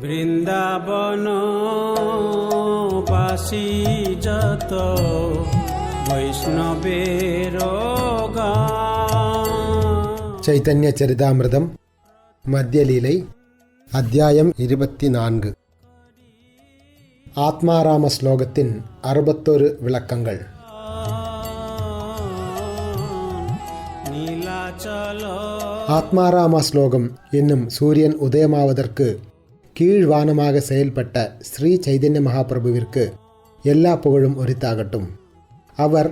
বৃন্দাবন বাসী যত বৈষ্ণবের ചൈതന്യ ചരിതാമൃതം മധ്യലീലൈ അധ്യായം 24. ആത്മാരാമ ശ്ലോകത്തിൻ 61 விளக்கங்கள். ஆத்மாராம ஸ்லோகம் என்னும் சூரியன் உதயமாவதற்கு கீழ்வானமாக செயல்பட்ட ஸ்ரீ சைதன்ய மகாபிரபுவிற்கு எல்லா புகழும் உரித்தாகட்டும். அவர்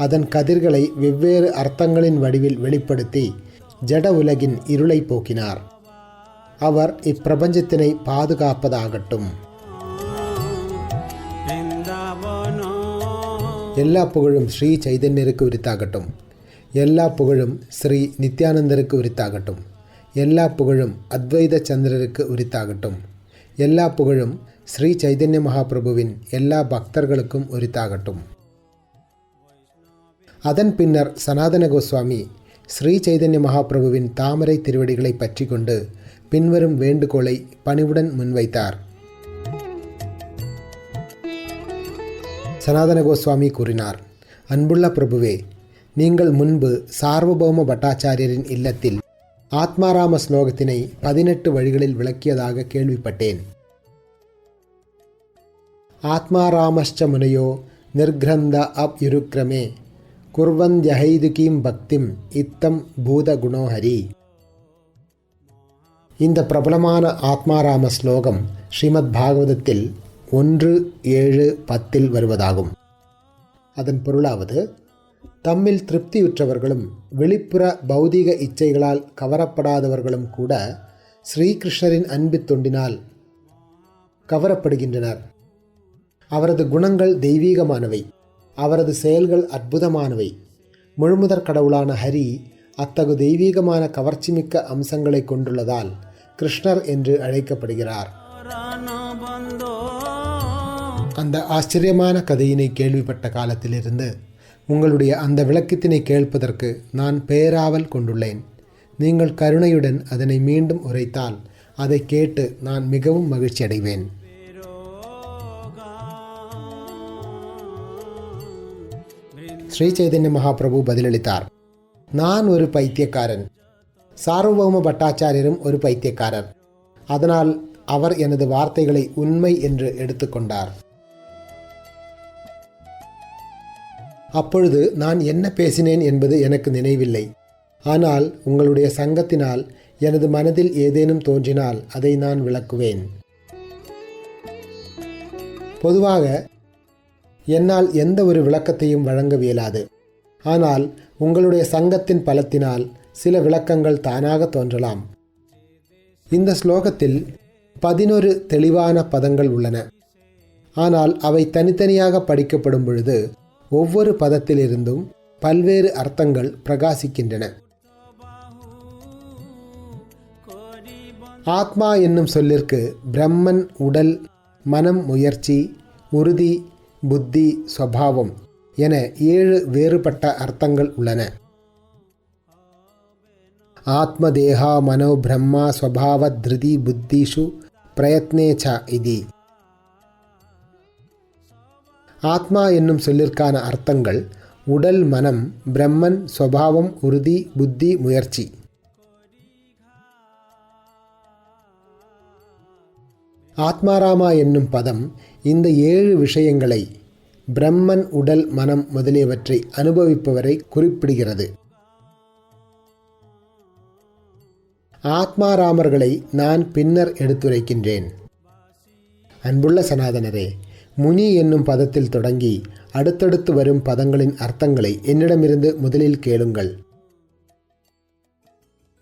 அதன் கதிர்களை வெவ்வேறு அர்த்தங்களின் வடிவில் வெளிப்படுத்தி ஜட உலகின் இருளை போக்கினார். அவர் இப்பிரபஞ்சத்தினை பாதுகாப்பதாகட்டும். எல்லா புகழும் ஸ்ரீ சைதன்யருக்கு உரித்தாகட்டும். எல்லா புகழும் ஸ்ரீ நித்யானந்தருக்கு உரித்தாகட்டும். எல்லா புகழும் அத்வைத சந்திரருக்கு உரித்தாகட்டும். எல்லா புகழும் ஸ்ரீ சைதன்ய மகாபிரபுவின் எல்லா பக்தர்களுக்கும் உரித்தாகட்டும். அதன் பின்னர் சனாதன கோஸ்வாமி ஸ்ரீ சைதன்ய மகாபிரபுவின் தாமரை திருவடிகளை பற்றி கொண்டு பின்வரும் வேண்டுகோளை பணிவுடன் முன்வைத்தார். சனாதன கோஸ்வாமி கூறினார், அன்புள்ள பிரபுவே, நீங்கள் முன்பு சார்வபௌம பட்டாச்சாரியரின் இல்லத்தில் ஆத்மாராம ஸ்லோகத்தினை 18 வழிகளில் விளக்கியதாக கேள்விப்பட்டேன். ஆத்மாராமஸ்ச முனையோ நிர்கிரந்த அப் யுருக்ரமே குர்வந்த்யஹைதுகீம் பக்திம் இத்தம் பூத குணோஹரி. இந்த பிரபலமான ஆத்மாராம ஸ்லோகம் ஸ்ரீமத் பாகவதத்தில் 1:7-10 வருவதாகும். அதன் பொருளாவது, தம்மில் திருப்தியுற்றவர்களும் வெளிப்புற பௌதீக இச்சைகளால் கவரப்படாதவர்களும் கூட ஸ்ரீகிருஷ்ணரின் அன்பு தொண்டினால் கவரப்படுகின்றனர். அவரது குணங்கள் தெய்வீகமானவை, அவரது செயல்கள் அற்புதமானவை. முழுமுதற் கடவுளான ஹரி அத்தகு தெய்வீகமான கவர்ச்சிமிக்க அம்சங்களை கொண்டுள்ளதால் கிருஷ்ணர் என்று அழைக்கப்படுகிறார். அந்த ஆச்சரியமான கதையினை கேள்விப்பட்ட காலத்திலிருந்து உங்களுடைய அந்த விளக்கத்தினை கேட்பதற்கு நான் பேராவல் கொண்டுள்ளேன். நீங்கள் கருணையுடன் அதனை மீண்டும் உரைத்தால் அதை கேட்டு நான் மிகவும் மகிழ்ச்சி அடைவேன். ஸ்ரீ சைதன்ய மகாபிரபு பதிலளித்தார், நான் ஒரு பைத்தியக்காரன். சார்வபௌம பட்டாச்சாரியரும் ஒரு பைத்தியக்காரர். அதனால் அவர் எனது வார்த்தைகளை உண்மை என்று எடுத்துக்கொண்டார். அப்பொழுது நான் என்ன பேசினேன் என்பது எனக்கு நினைவில்லை. ஆனால் உங்களுடைய சங்கத்தினால் எனது மனதில் ஏதேனும் தோன்றினால் அதை நான் விளக்குவேன். பொதுவாக என்னால் எந்த ஒரு விளக்கத்தையும் வழங்கவியலாது. ஆனால் உங்களுடைய சங்கத்தின் பலத்தினால் சில விளக்கங்கள் தானாக தோன்றலாம். இந்த ஸ்லோகத்தில் 11 தெளிவான பதங்கள் உள்ளன. ஆனால் அவை தனித்தனியாக படிக்கப்படும் பொழுது ஒவ்வொரு பதத்திலிருந்தும் பல்வேறு அர்த்தங்கள் பிரகாசிக்கின்றன. ஆத்மா என்னும் சொல்லிற்கு பிரம்மன், உடல், மனம், முயற்சி, உறுதி, புத்தி, ஸ்வபாவம் என 7 வேறுபட்ட அர்த்தங்கள் உள்ளன. ஆத்ம தேகா மனோ பிரம்மா ஸ்வபாவ திருதி புத்திஷு பிரயத்னே ச இதி. ஆத்மா என்னும் சொல்லிற்கான அர்த்தங்கள் உடல், மனம், பிரம்மன், ஸ்வபாவம், உறுதி, புத்தி, முயற்சி. ஆத்மாராமா என்னும் பதம் இந்த 7 விஷயங்களை பிரம்மன், உடல், மனம் முதலியவற்றை அனுபவிப்பவரை குறிப்பிடுகிறது. ஆத்மாராமர்களை நான் பின்னர் எடுத்துரைக்கின்றேன். அன்புள்ள சனாதனரே, முனி என்னும் பதத்தில் தொடங்கி அடுத்தடுத்து வரும் பதங்களின் அர்த்தங்களை என்னிடமிருந்து முதலில் கேளுங்கள்.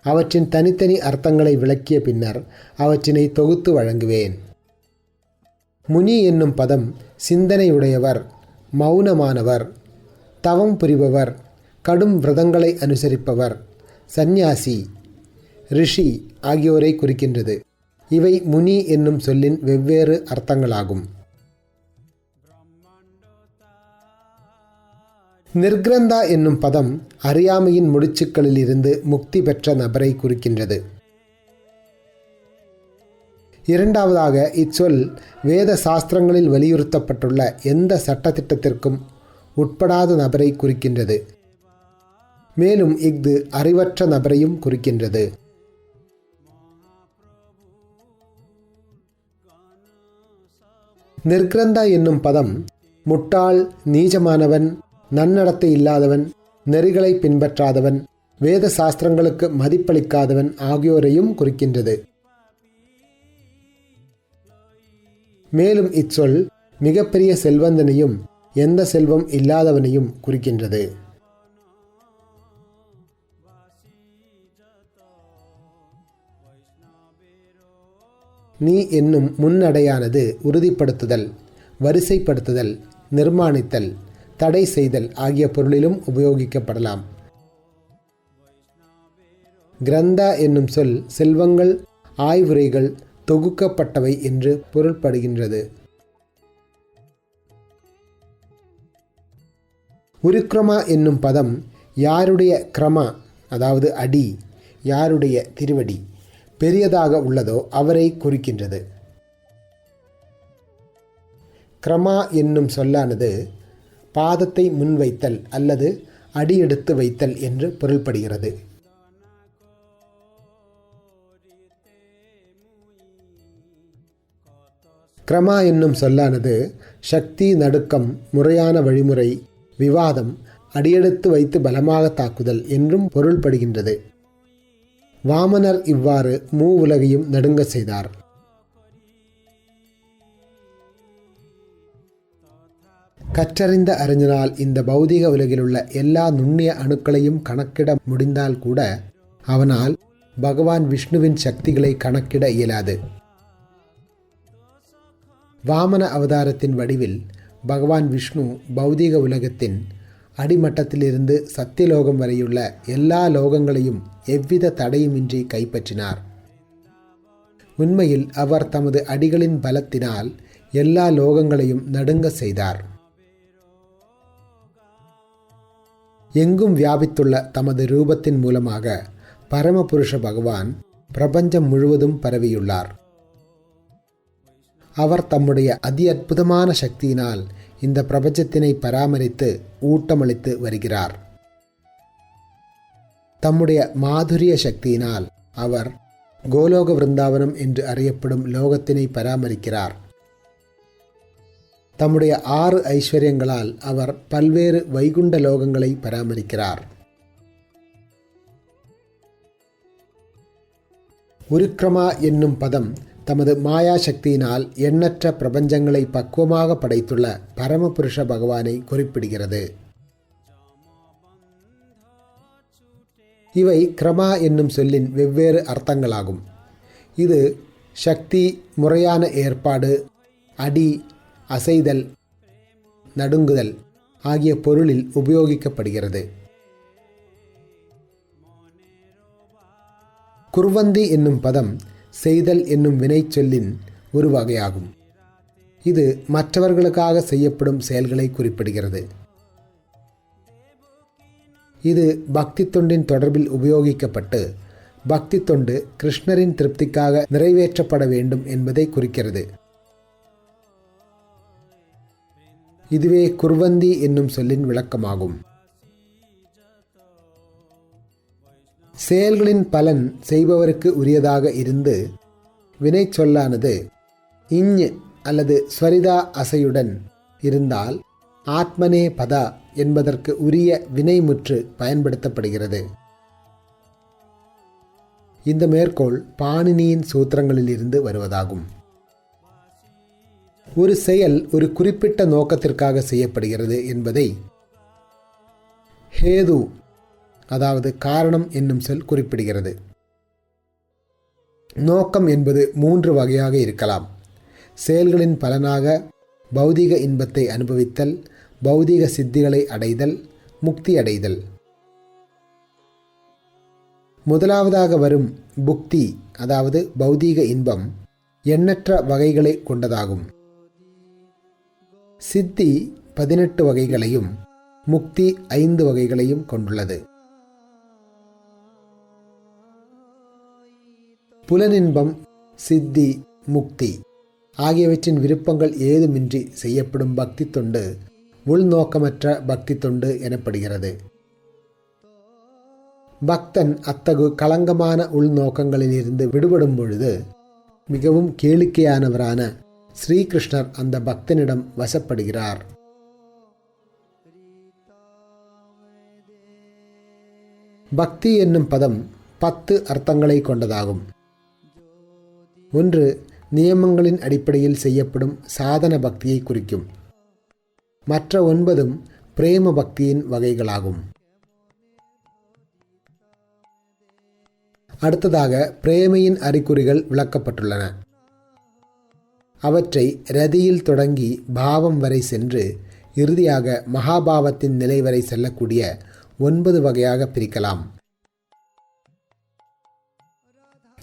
அவற்றின் தனித்தனி அர்த்தங்களை விளக்கிய பின்னர் அவற்றினை தொகுத்து வழங்குவேன். முனி என்னும் பதம் சிந்தனையுடையவர், மௌனமானவர், தவம் புரிபவர், கடும் விரதங்களை அனுசரிப்பவர், சந்நியாசி, ரிஷி ஆகியோரை குறிக்கின்றது. இவை முனி என்னும் சொல்லின் வெவ்வேறு அர்த்தங்களாகும். நிர்கிரந்தா என்னும் பதம் அறியாமையின் முடிச்சுக்களில் இருந்து முக்தி பெற்ற நபரை குறிக்கின்றது. இரண்டாவதாக, இச்சொல் வேத சாஸ்திரங்களில் வலியுறுத்தப்பட்டுள்ள எந்த சட்டத்திட்டத்திற்கும் உட்படாத நபரை குறிக்கின்றது. மேலும் இஃது அறிவற்ற நபரையும் குறிக்கின்றது. நிர்கிரந்தா என்னும் பதம் முட்டாள், நீச்சமானவன், நன்னடத்தை இல்லாதவன், நெறிகளை பின்பற்றாதவன், வேத சாஸ்திரங்களுக்கு மதிப்பளிக்காதவன் ஆகியோரையும் குறிக்கின்றது. மேலும் இச்சொல் மிகப்பெரிய செல்வந்தனையும் எந்த செல்வம் இல்லாதவனையும் குறிக்கின்றது. நீ என்னும் முன்னடையானது உறுதிப்படுத்துதல், வரிசைப்படுத்துதல், நிர்மாணித்தல், தடை செய்தல் ஆகிய பொருளிலும் உபயோகிக்கப்படலாம். கிரந்தா என்னும் சொல் செல்வங்கள், ஆய்வுரைகள், தொகுக்கப்பட்டவை என்று பொருள்படுகின்றது. உருக்ரமா என்னும் பதம் யாருடைய கிரமா அதாவது அடி, யாருடைய திருவடி பெரியதாக உள்ளதோ அவரை குறிக்கின்றது. கிரமா என்னும் சொல்லானது பாதத்தை முன்வைத்தல் அல்லது அடியெடுத்து வைத்தல் என்று பொருள்படுகிறது. கிரமா என்னும் சொல்லானது சக்தி, நடுக்கம், முறையான வழிமுறை, விவாதம், அடியெடுத்து வைத்து பலமாக தாக்குதல் என்றும் பொருள்படுகின்றது. வாமனர் இவ்வாறு உலகையும் நடுங்க செய்தார். கற்றறிந்த அறிஞனால் இந்த பௌதிக உலகிலுள்ள எல்லா நுண்ணிய அணுக்களையும் கணக்கிட முடிந்தால் கூட அவனால் பகவான் விஷ்ணுவின் சக்திகளை கணக்கிட இயலாது. வாமன அவதாரத்தின் வடிவில் பகவான் விஷ்ணு பௌதிக உலகத்தின் அடிமட்டத்திலிருந்து சத்தியலோகம் வரையுள்ள எல்லா லோகங்களையும் எவ்வித தடையுமின்றி கைப்பற்றினார். உண்மையில் அவர் தமது அடிகளின் பலத்தினால் எல்லா லோகங்களையும் நடுங்க செய்தார். எங்கும் வியாபித்துள்ள தமது ரூபத்தின் மூலமாக பரமபுருஷ பகவான் பிரபஞ்சம் முழுவதும் பரவியுள்ளார். அவர் தம்முடைய அதி அற்புதமான சக்தியினால் இந்த பிரபஞ்சத்தினை பராமரித்து ஊட்டமளித்து வருகிறார். தம்முடைய மாதுரிய சக்தியினால் அவர் கோலோக விருந்தாவனம் என்று அறியப்படும் லோகத்தினை பராமரிக்கிறார். தம்முடைய 6 ஐஸ்வர்யங்களால் அவர் பல்வேறு வைகுண்ட லோகங்களை பராமரிக்கிறார். உருக்ரமா என்னும் பதம் தமது மாயா சக்தியினால் எண்ணற்ற பிரபஞ்சங்களை பக்குவமாக படைத்துள்ள பரமபுருஷ பகவானை குறிப்பிடுகிறது. இவை கிரமா என்னும் சொல்லின் வெவ்வேறு அர்த்தங்களாகும். இது சக்தி, முறையான ஏற்பாடு, அடி, அசைதல், நடுங்குதல் ஆகிய பொருளில் உபயோகிக்கப்படுகிறது. குர்வந்தி என்னும் பதம் செய்தல் என்னும் வினை சொல்லின் ஒரு வகையாகும். இது மற்றவர்களுக்காக செய்யப்படும் செயல்களை குறிப்பிடுகிறது. இது பக்தி தொண்டின் தொடர்பில் உபயோகிக்கப்பட்டு பக்தி தொண்டு கிருஷ்ணரின் திருப்திக்காக நிறைவேற்றப்பட வேண்டும் என்பதை குறிக்கிறது. இதுவே குர்வந்தி என்னும் சொல்லின் விளக்கமாகும். செயல்களின் பலன் செய்பவருக்கு உரியதாக இருந்து வினை சொல்லானது இஞ் அல்லது ஸ்வரிதா அசையுடன் இருந்தால் ஆத்மனே பதா என்பதற்கு உரிய வினைமுற்று பயன்படுத்தப்படுகிறது. இந்த மேற்கோள் பாணினியின் சூத்திரங்களில் இருந்து வருவதாகும். ஒரு செயல் ஒரு குறிப்பிட்ட நோக்கத்திற்காக செய்யப்படுகிறது என்பதை ஹேது அதாவது காரணம் என்னும் சொல் குறிப்பிடுகிறது. நோக்கம் என்பது 3 வகையாக இருக்கலாம். செயல்களின் பலனாக பௌதிக இன்பத்தை அனுபவித்தல், பௌதிக சித்திகளை அடைதல், முக்தி அடைதல். முதலாவதாக வரும் புக்தி அதாவது பௌதீக இன்பம் எண்ணற்ற வகைகளை கொண்டதாகும். சித்தி 18 வகைகளையும் முக்தி 5 வகைகளையும் கொண்டுள்ளது. புலனின்பம், சித்தி, முக்தி ஆகியவற்றின் விருப்பங்கள் ஏதுமின்றி செய்யப்படும் பக்தி தொண்டு உள்நோக்கமற்ற பக்தி தொண்டு எனப்படுகிறது. பக்தன் அத்தகு களங்கமான உள்நோக்கங்களிலிருந்து விடுபடும் பொழுது மிகவும் கேளிக்கையானவரான ஸ்ரீகிருஷ்ணர் அந்த பக்தனிடம் வசப்படுகிறார். பக்தி என்னும் பதம் 10 அர்த்தங்களை கொண்டதாகும். 1. நியமங்களின் அடிப்படையில் செய்யப்படும் சாதன பக்தியை குறிக்கும். மற்ற 9 பிரேம பக்தியின் வகைகளாகும். அடுத்ததாக பிரேமையின் அறிகுறிகள் விளக்கப்பட்டுள்ளன. அவற்றை ரதியில் தொடங்கி பாவம் வரை சென்று இறுதியாக மகாபாவத்தின் நிலை வரை செல்லக்கூடிய 9 வகையாக பிரிக்கலாம்.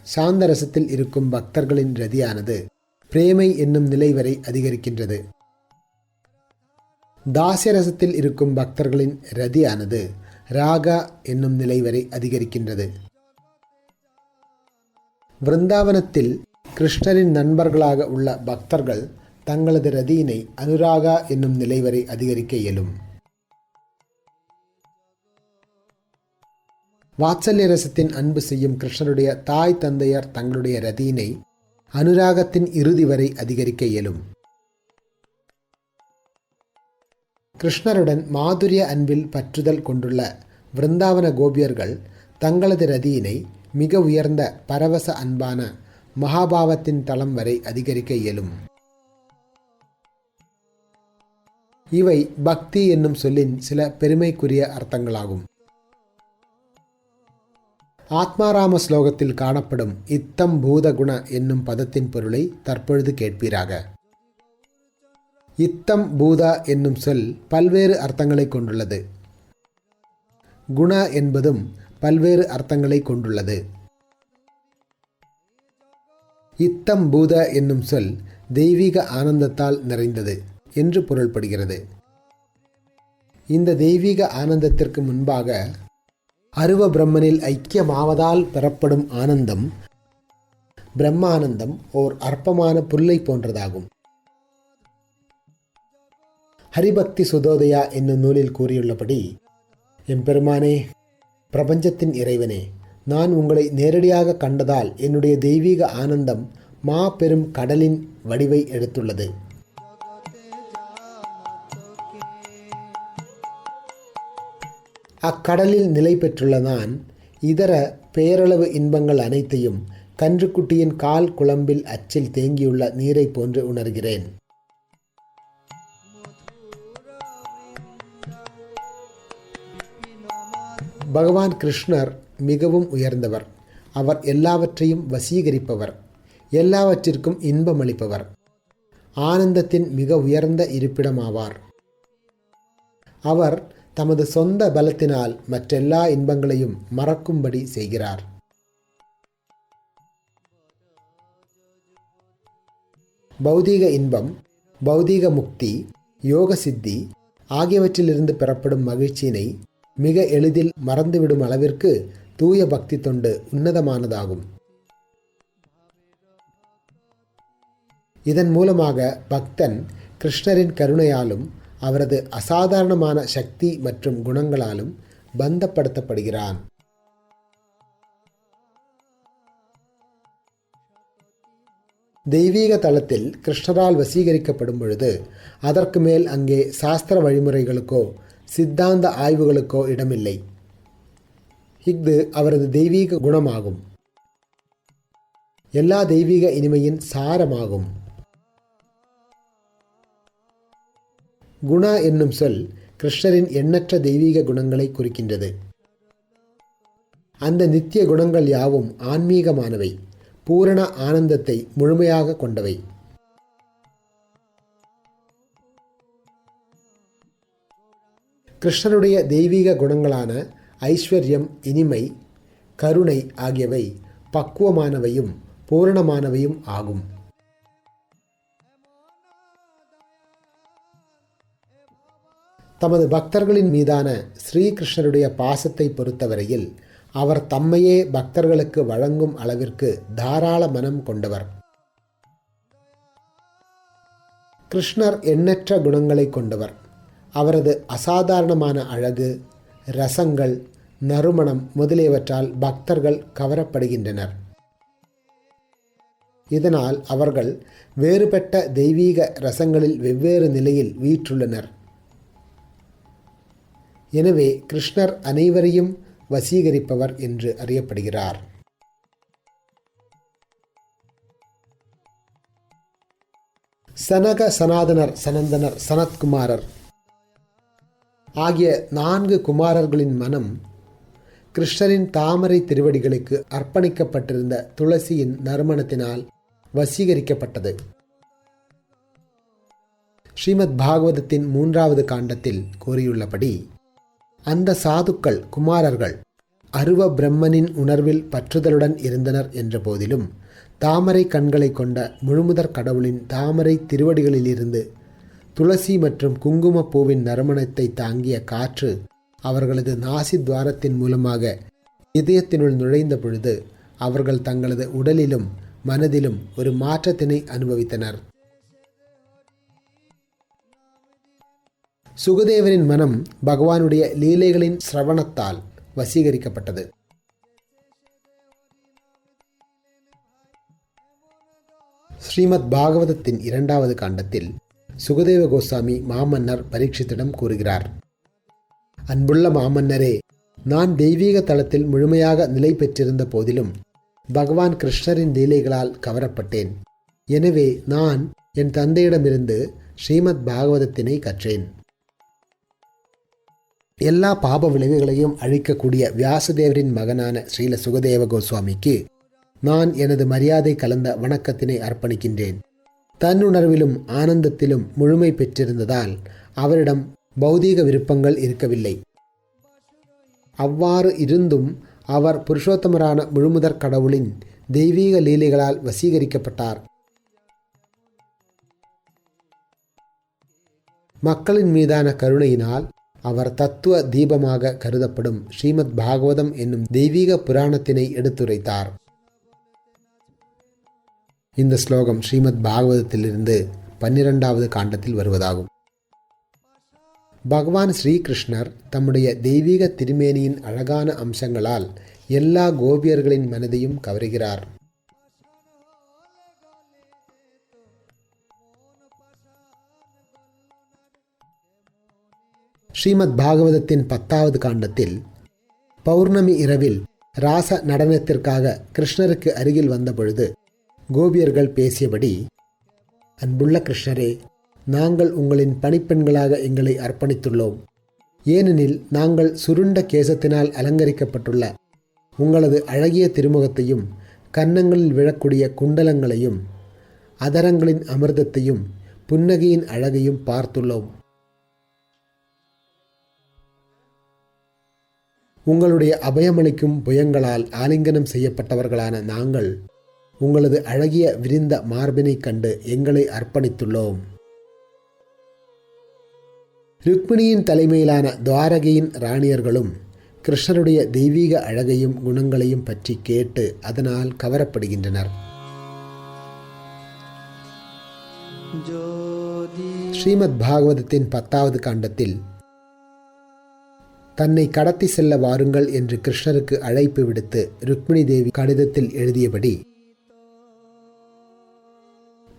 சாந்தரசத்தில் இருக்கும் பக்தர்களின் ரதியானது பிரேமை என்னும் நிலை வரை அதிகரிக்கின்றது. தாஸ்யரசத்தில் இருக்கும் பக்தர்களின் ரதியானது ராகா என்னும் நிலை வரை அதிகரிக்கின்றது. விருந்தாவனத்தில் கிருஷ்ணரின் நண்பர்களாக உள்ள பக்தர்கள் தங்களது ரதியினை அனுராகா என்னும் நிலை வரை அதிகரிக்க இயலும். வாத்சல்ய ரசத்தின் அன்பு செய்யும் கிருஷ்ணருடைய தாய் தந்தையர் தங்களுடைய ரதியினை அனுராகத்தின் இறுதி வரை அதிகரிக்க இயலும். கிருஷ்ணருடன் மாதுரிய அன்பில் பற்றுதல் கொண்டுள்ள விருந்தாவன கோபியர்கள் தங்களது ரதியினை மிக உயர்ந்த பரவச அன்பான மகாபாவத்தின் தளம் வரை அதிகரிக்க இயலும். இவை பக்தி என்னும் சொல்லின் சில பெருமைக்குரிய அர்த்தங்களாகும். ஆத்மாராம ஸ்லோகத்தில் காணப்படும் இத்தம் பூதகுண என்னும் பதத்தின் பொருளை தற்பொழுது கேட்பீராக. இத்தம் பூதா என்னும் சொல் பல்வேறு அர்த்தங்களை கொண்டுள்ளது. குண என்பதும் பல்வேறு அர்த்தங்களை கொண்டுள்ளது. இத்தம் பூத என்னும் சொல் தெய்வீக ஆனந்தத்தால் நிறைந்தது என்று பொருள்படுகிறது. இந்த தெய்வீக ஆனந்தத்திற்கு முன்பாக அருவ பிரம்மனில் ஐக்கியமாவதால் பெறப்படும் ஆனந்தம் பிரம்மானந்தம் ஓர் அற்பமான புல்லை போன்றதாகும். ஹரிபக்தி சுதோதயா என்னும் நூலில் கூறியுள்ளபடி, எம்பெருமானே, பிரபஞ்சத்தின் இறைவனே, நான் உங்களை நேரடியாக கண்டதால் என்னுடைய தெய்வீக ஆனந்தம் மாபெரும் கடலின் வடிவை எடுத்துள்ளது. அக்கடலில் நிலை பெற்றுள்ள நான் இதர பேரளவு இன்பங்கள் அனைத்தையும் கன்றுக்குட்டியின் கால் குழம்பில் அச்சில் தேங்கியுள்ள நீரை போன்று உணர்கிறேன். பகவான் கிருஷ்ணர் மிகவும் உயர்ந்தவர். அவர் எல்லாவற்றையும் வசீகரிப்பவர், எல்லாவற்றிற்கும் இன்பமளிப்பவர், ஆனந்தத்தின் மிக உயர்ந்த இருப்பிடமாவார். அவர் தமது சொந்த பலத்தினால் மற்றெல்லா இன்பங்களையும் மறக்கும்படி செய்கிறார். பௌதீக இன்பம், பௌதீக முக்தி, யோக சித்தி ஆகியவற்றிலிருந்து பெறப்படும் மகிழ்ச்சியினை மிக எளிதில் மறந்துவிடும் அளவிற்கு தூய பக்தி தொண்டு உன்னதமானதாகும். இதன் மூலமாக பக்தன் கிருஷ்ணரின் கருணையாலும் அவரது அசாதாரணமான சக்தி மற்றும் குணங்களாலும் பந்தப்படுத்தப்படுகிறான். தெய்வீக தளத்தில் கிருஷ்ணரால் வசீகரிக்கப்படும் பொழுது அதற்கு மேல் அங்கே சாஸ்திர வழிமுறைகளுக்கோ சித்தாந்த ஆய்வுகளுக்கோ இடமில்லை. இஃது அவரது தெய்வீக குணமாகும். எல்லா தெய்வீக இனிமையின் சாரமாகும். குண என்னும் சொல் கிருஷ்ணரின் எண்ணற்ற தெய்வீக குணங்களை குறிக்கின்றது. அந்த நித்திய குணங்கள் யாவும் ஆன்மீகமானவை, பூரண ஆனந்தத்தை முழுமையாக கொண்டவை. கிருஷ்ணருடைய தெய்வீக குணங்களான ஐஸ்வர்யம், இனிமை, கருணை ஆகியவை பக்குவமானவையும் பூரணமானவையும் ஆகும். தமது பக்தர்களின் மீதான ஸ்ரீகிருஷ்ணருடைய பாசத்தை பொறுத்தவரையில் அவர் தம்மையே பக்தர்களுக்கு வழங்கும் அளவிற்கு தாராள மனம் கொண்டவர். கிருஷ்ணர் எண்ணற்ற குணங்களை கொண்டவர். அவரது அசாதாரணமான அழகு, ரசங்கள், நறுமணம் முதலியவற்றால் பக்தர்கள் கவரப்படுகின்றனர். இதனால் அவர்கள் வேறுபட்ட தெய்வீக ரசங்களில் வெவ்வேறு நிலையில் வீற்றுள்ளனர். எனவே கிருஷ்ணர் அனைவரையும் வசீகரிப்பவர் என்று அறியப்படுகிறார். சனக, சனாதனர், சனந்தனர், சனத்குமாரர் ஆகிய 4 குமாரர்களின் மனம் கிருஷ்ணரின் தாமரை திருவடிகளுக்கு அர்ப்பணிக்கப்பட்டிருந்த துளசியின் நறுமணத்தினால் வசீகரிக்கப்பட்டது. ஸ்ரீமத் பாகவதத்தின் 3வது காண்டத்தில் கூறியுள்ளபடி அந்த சாதுக்கள் குமாரர்கள் அருவ பிரம்மனின் உணர்வில் பற்றுதலுடன் இருந்தனர் என்ற போதிலும் தாமரை கண்களை கொண்ட முழுமுதற் கடவுளின் தாமரை திருவடிகளிலிருந்து துளசி மற்றும் குங்குமப்பூவின் நறுமணத்தை தாங்கிய காற்று அவர்களது நாசி துவாரத்தின் மூலமாக இதயத்தினுள் நுழைந்த பொழுது அவர்கள் தங்களது உடலிலும் மனதிலும் ஒரு மாற்றத்தினை அனுபவித்தனர். சுகதேவரின் மனம் பகவானுடைய லீலைகளின் சிரவணத்தால் வசீகரிக்கப்பட்டது. ஸ்ரீமத் பாகவதத்தின் 2வது காண்டத்தில் சுகதேவ கோஸ்வாமி மாமன்னர் பரீட்சித்திடம் கூறுகிறார், அன்புள்ள மாமன்னரே, நான் தெய்வீக தளத்தில் முழுமையாக நிலை பெற்றிருந்த போதிலும் பகவான் கிருஷ்ணரின் லீலைகளால் கவரப்பட்டேன். எனவே நான் என் தந்தையிடமிருந்து ஸ்ரீமத் பாகவதத்தினை கற்றேன். எல்லா பாப விளைவுகளையும் அழிக்கக்கூடிய வியாசதேவரின் மகனான ஸ்ரீல சுகதேவ கோஸ்வாமிக்கு நான் எனது மரியாதை கலந்த வணக்கத்தினை அர்ப்பணிக்கின்றேன். தன்னுணர்விலும் ஆனந்தத்திலும் முழுமை பெற்றிருந்ததால் அவரிடம் பௌதீக விருப்பங்கள் இருக்கவில்லை. அவ்வாறு இருந்தும் அவர் புருஷோத்தமரான முழுமுதற் கடவுளின் தெய்வீக லீலைகளால் வசீகரிக்கப்பட்டார். மக்களின் மீதான கருணையினால் அவர் தத்துவ தீபமாக கருதப்படும் ஸ்ரீமத் பாகவதம் என்னும் தெய்வீக புராணத்தினை எடுத்துரைத்தார். இந்த ஸ்லோகம் ஸ்ரீமத் பாகவதத்திலிருந்து 12வது காண்டத்தில் வருவதாகும். பகவான் ஸ்ரீகிருஷ்ணர் தம்முடைய தெய்வீக திருமேனியின் அழகான அம்சங்களால் எல்லா கோபியர்களின் மனதையும் கவருகிறார். ஸ்ரீமத் பாகவதத்தின் 10வது காண்டத்தில் பௌர்ணமி இரவில் ராச நடனத்திற்காக கிருஷ்ணருக்கு அருகில் வந்தபொழுது கோபியர்கள் பேசியபடி, அன்புள்ள கிருஷ்ணரே, நாங்கள் உங்களின் பணிப்பெண்களாக எங்களை அர்ப்பணித்துள்ளோம். ஏனெனில் நாங்கள் சுருண்ட கேசத்தினால் அலங்கரிக்கப்பட்டுள்ள உங்களது அழகிய திருமுகத்தையும் கன்னங்களில் விழக்கூடிய குண்டலங்களையும் அதரங்களின் அமிர்தத்தையும் புன்னகையின் அழகையும் பார்த்துள்ளோம். உங்களுடைய அபயமளிக்கும் புயங்களால் ஆலிங்கனம் செய்யப்பட்டவர்களான நாங்கள் உங்களது அழகிய விரிந்த மார்பினை கண்டு எங்களை அர்ப்பணித்துள்ளோம். ருக்மிணியின் தலைமையிலான துவாரகையின் ராணியர்களும் கிருஷ்ணருடைய தெய்வீக அழகையும் குணங்களையும் பற்றி கேட்டு அதனால் கவரப்படுகின்றனர். ஸ்ரீமத் பாகவதத்தின் 10வது காண்டத்தில் தன்னை கடத்தி செல்ல வாருங்கள் என்று கிருஷ்ணருக்கு அழைப்பு விடுத்து ருக்மிணி தேவி கடிதத்தில் எழுதியபடி,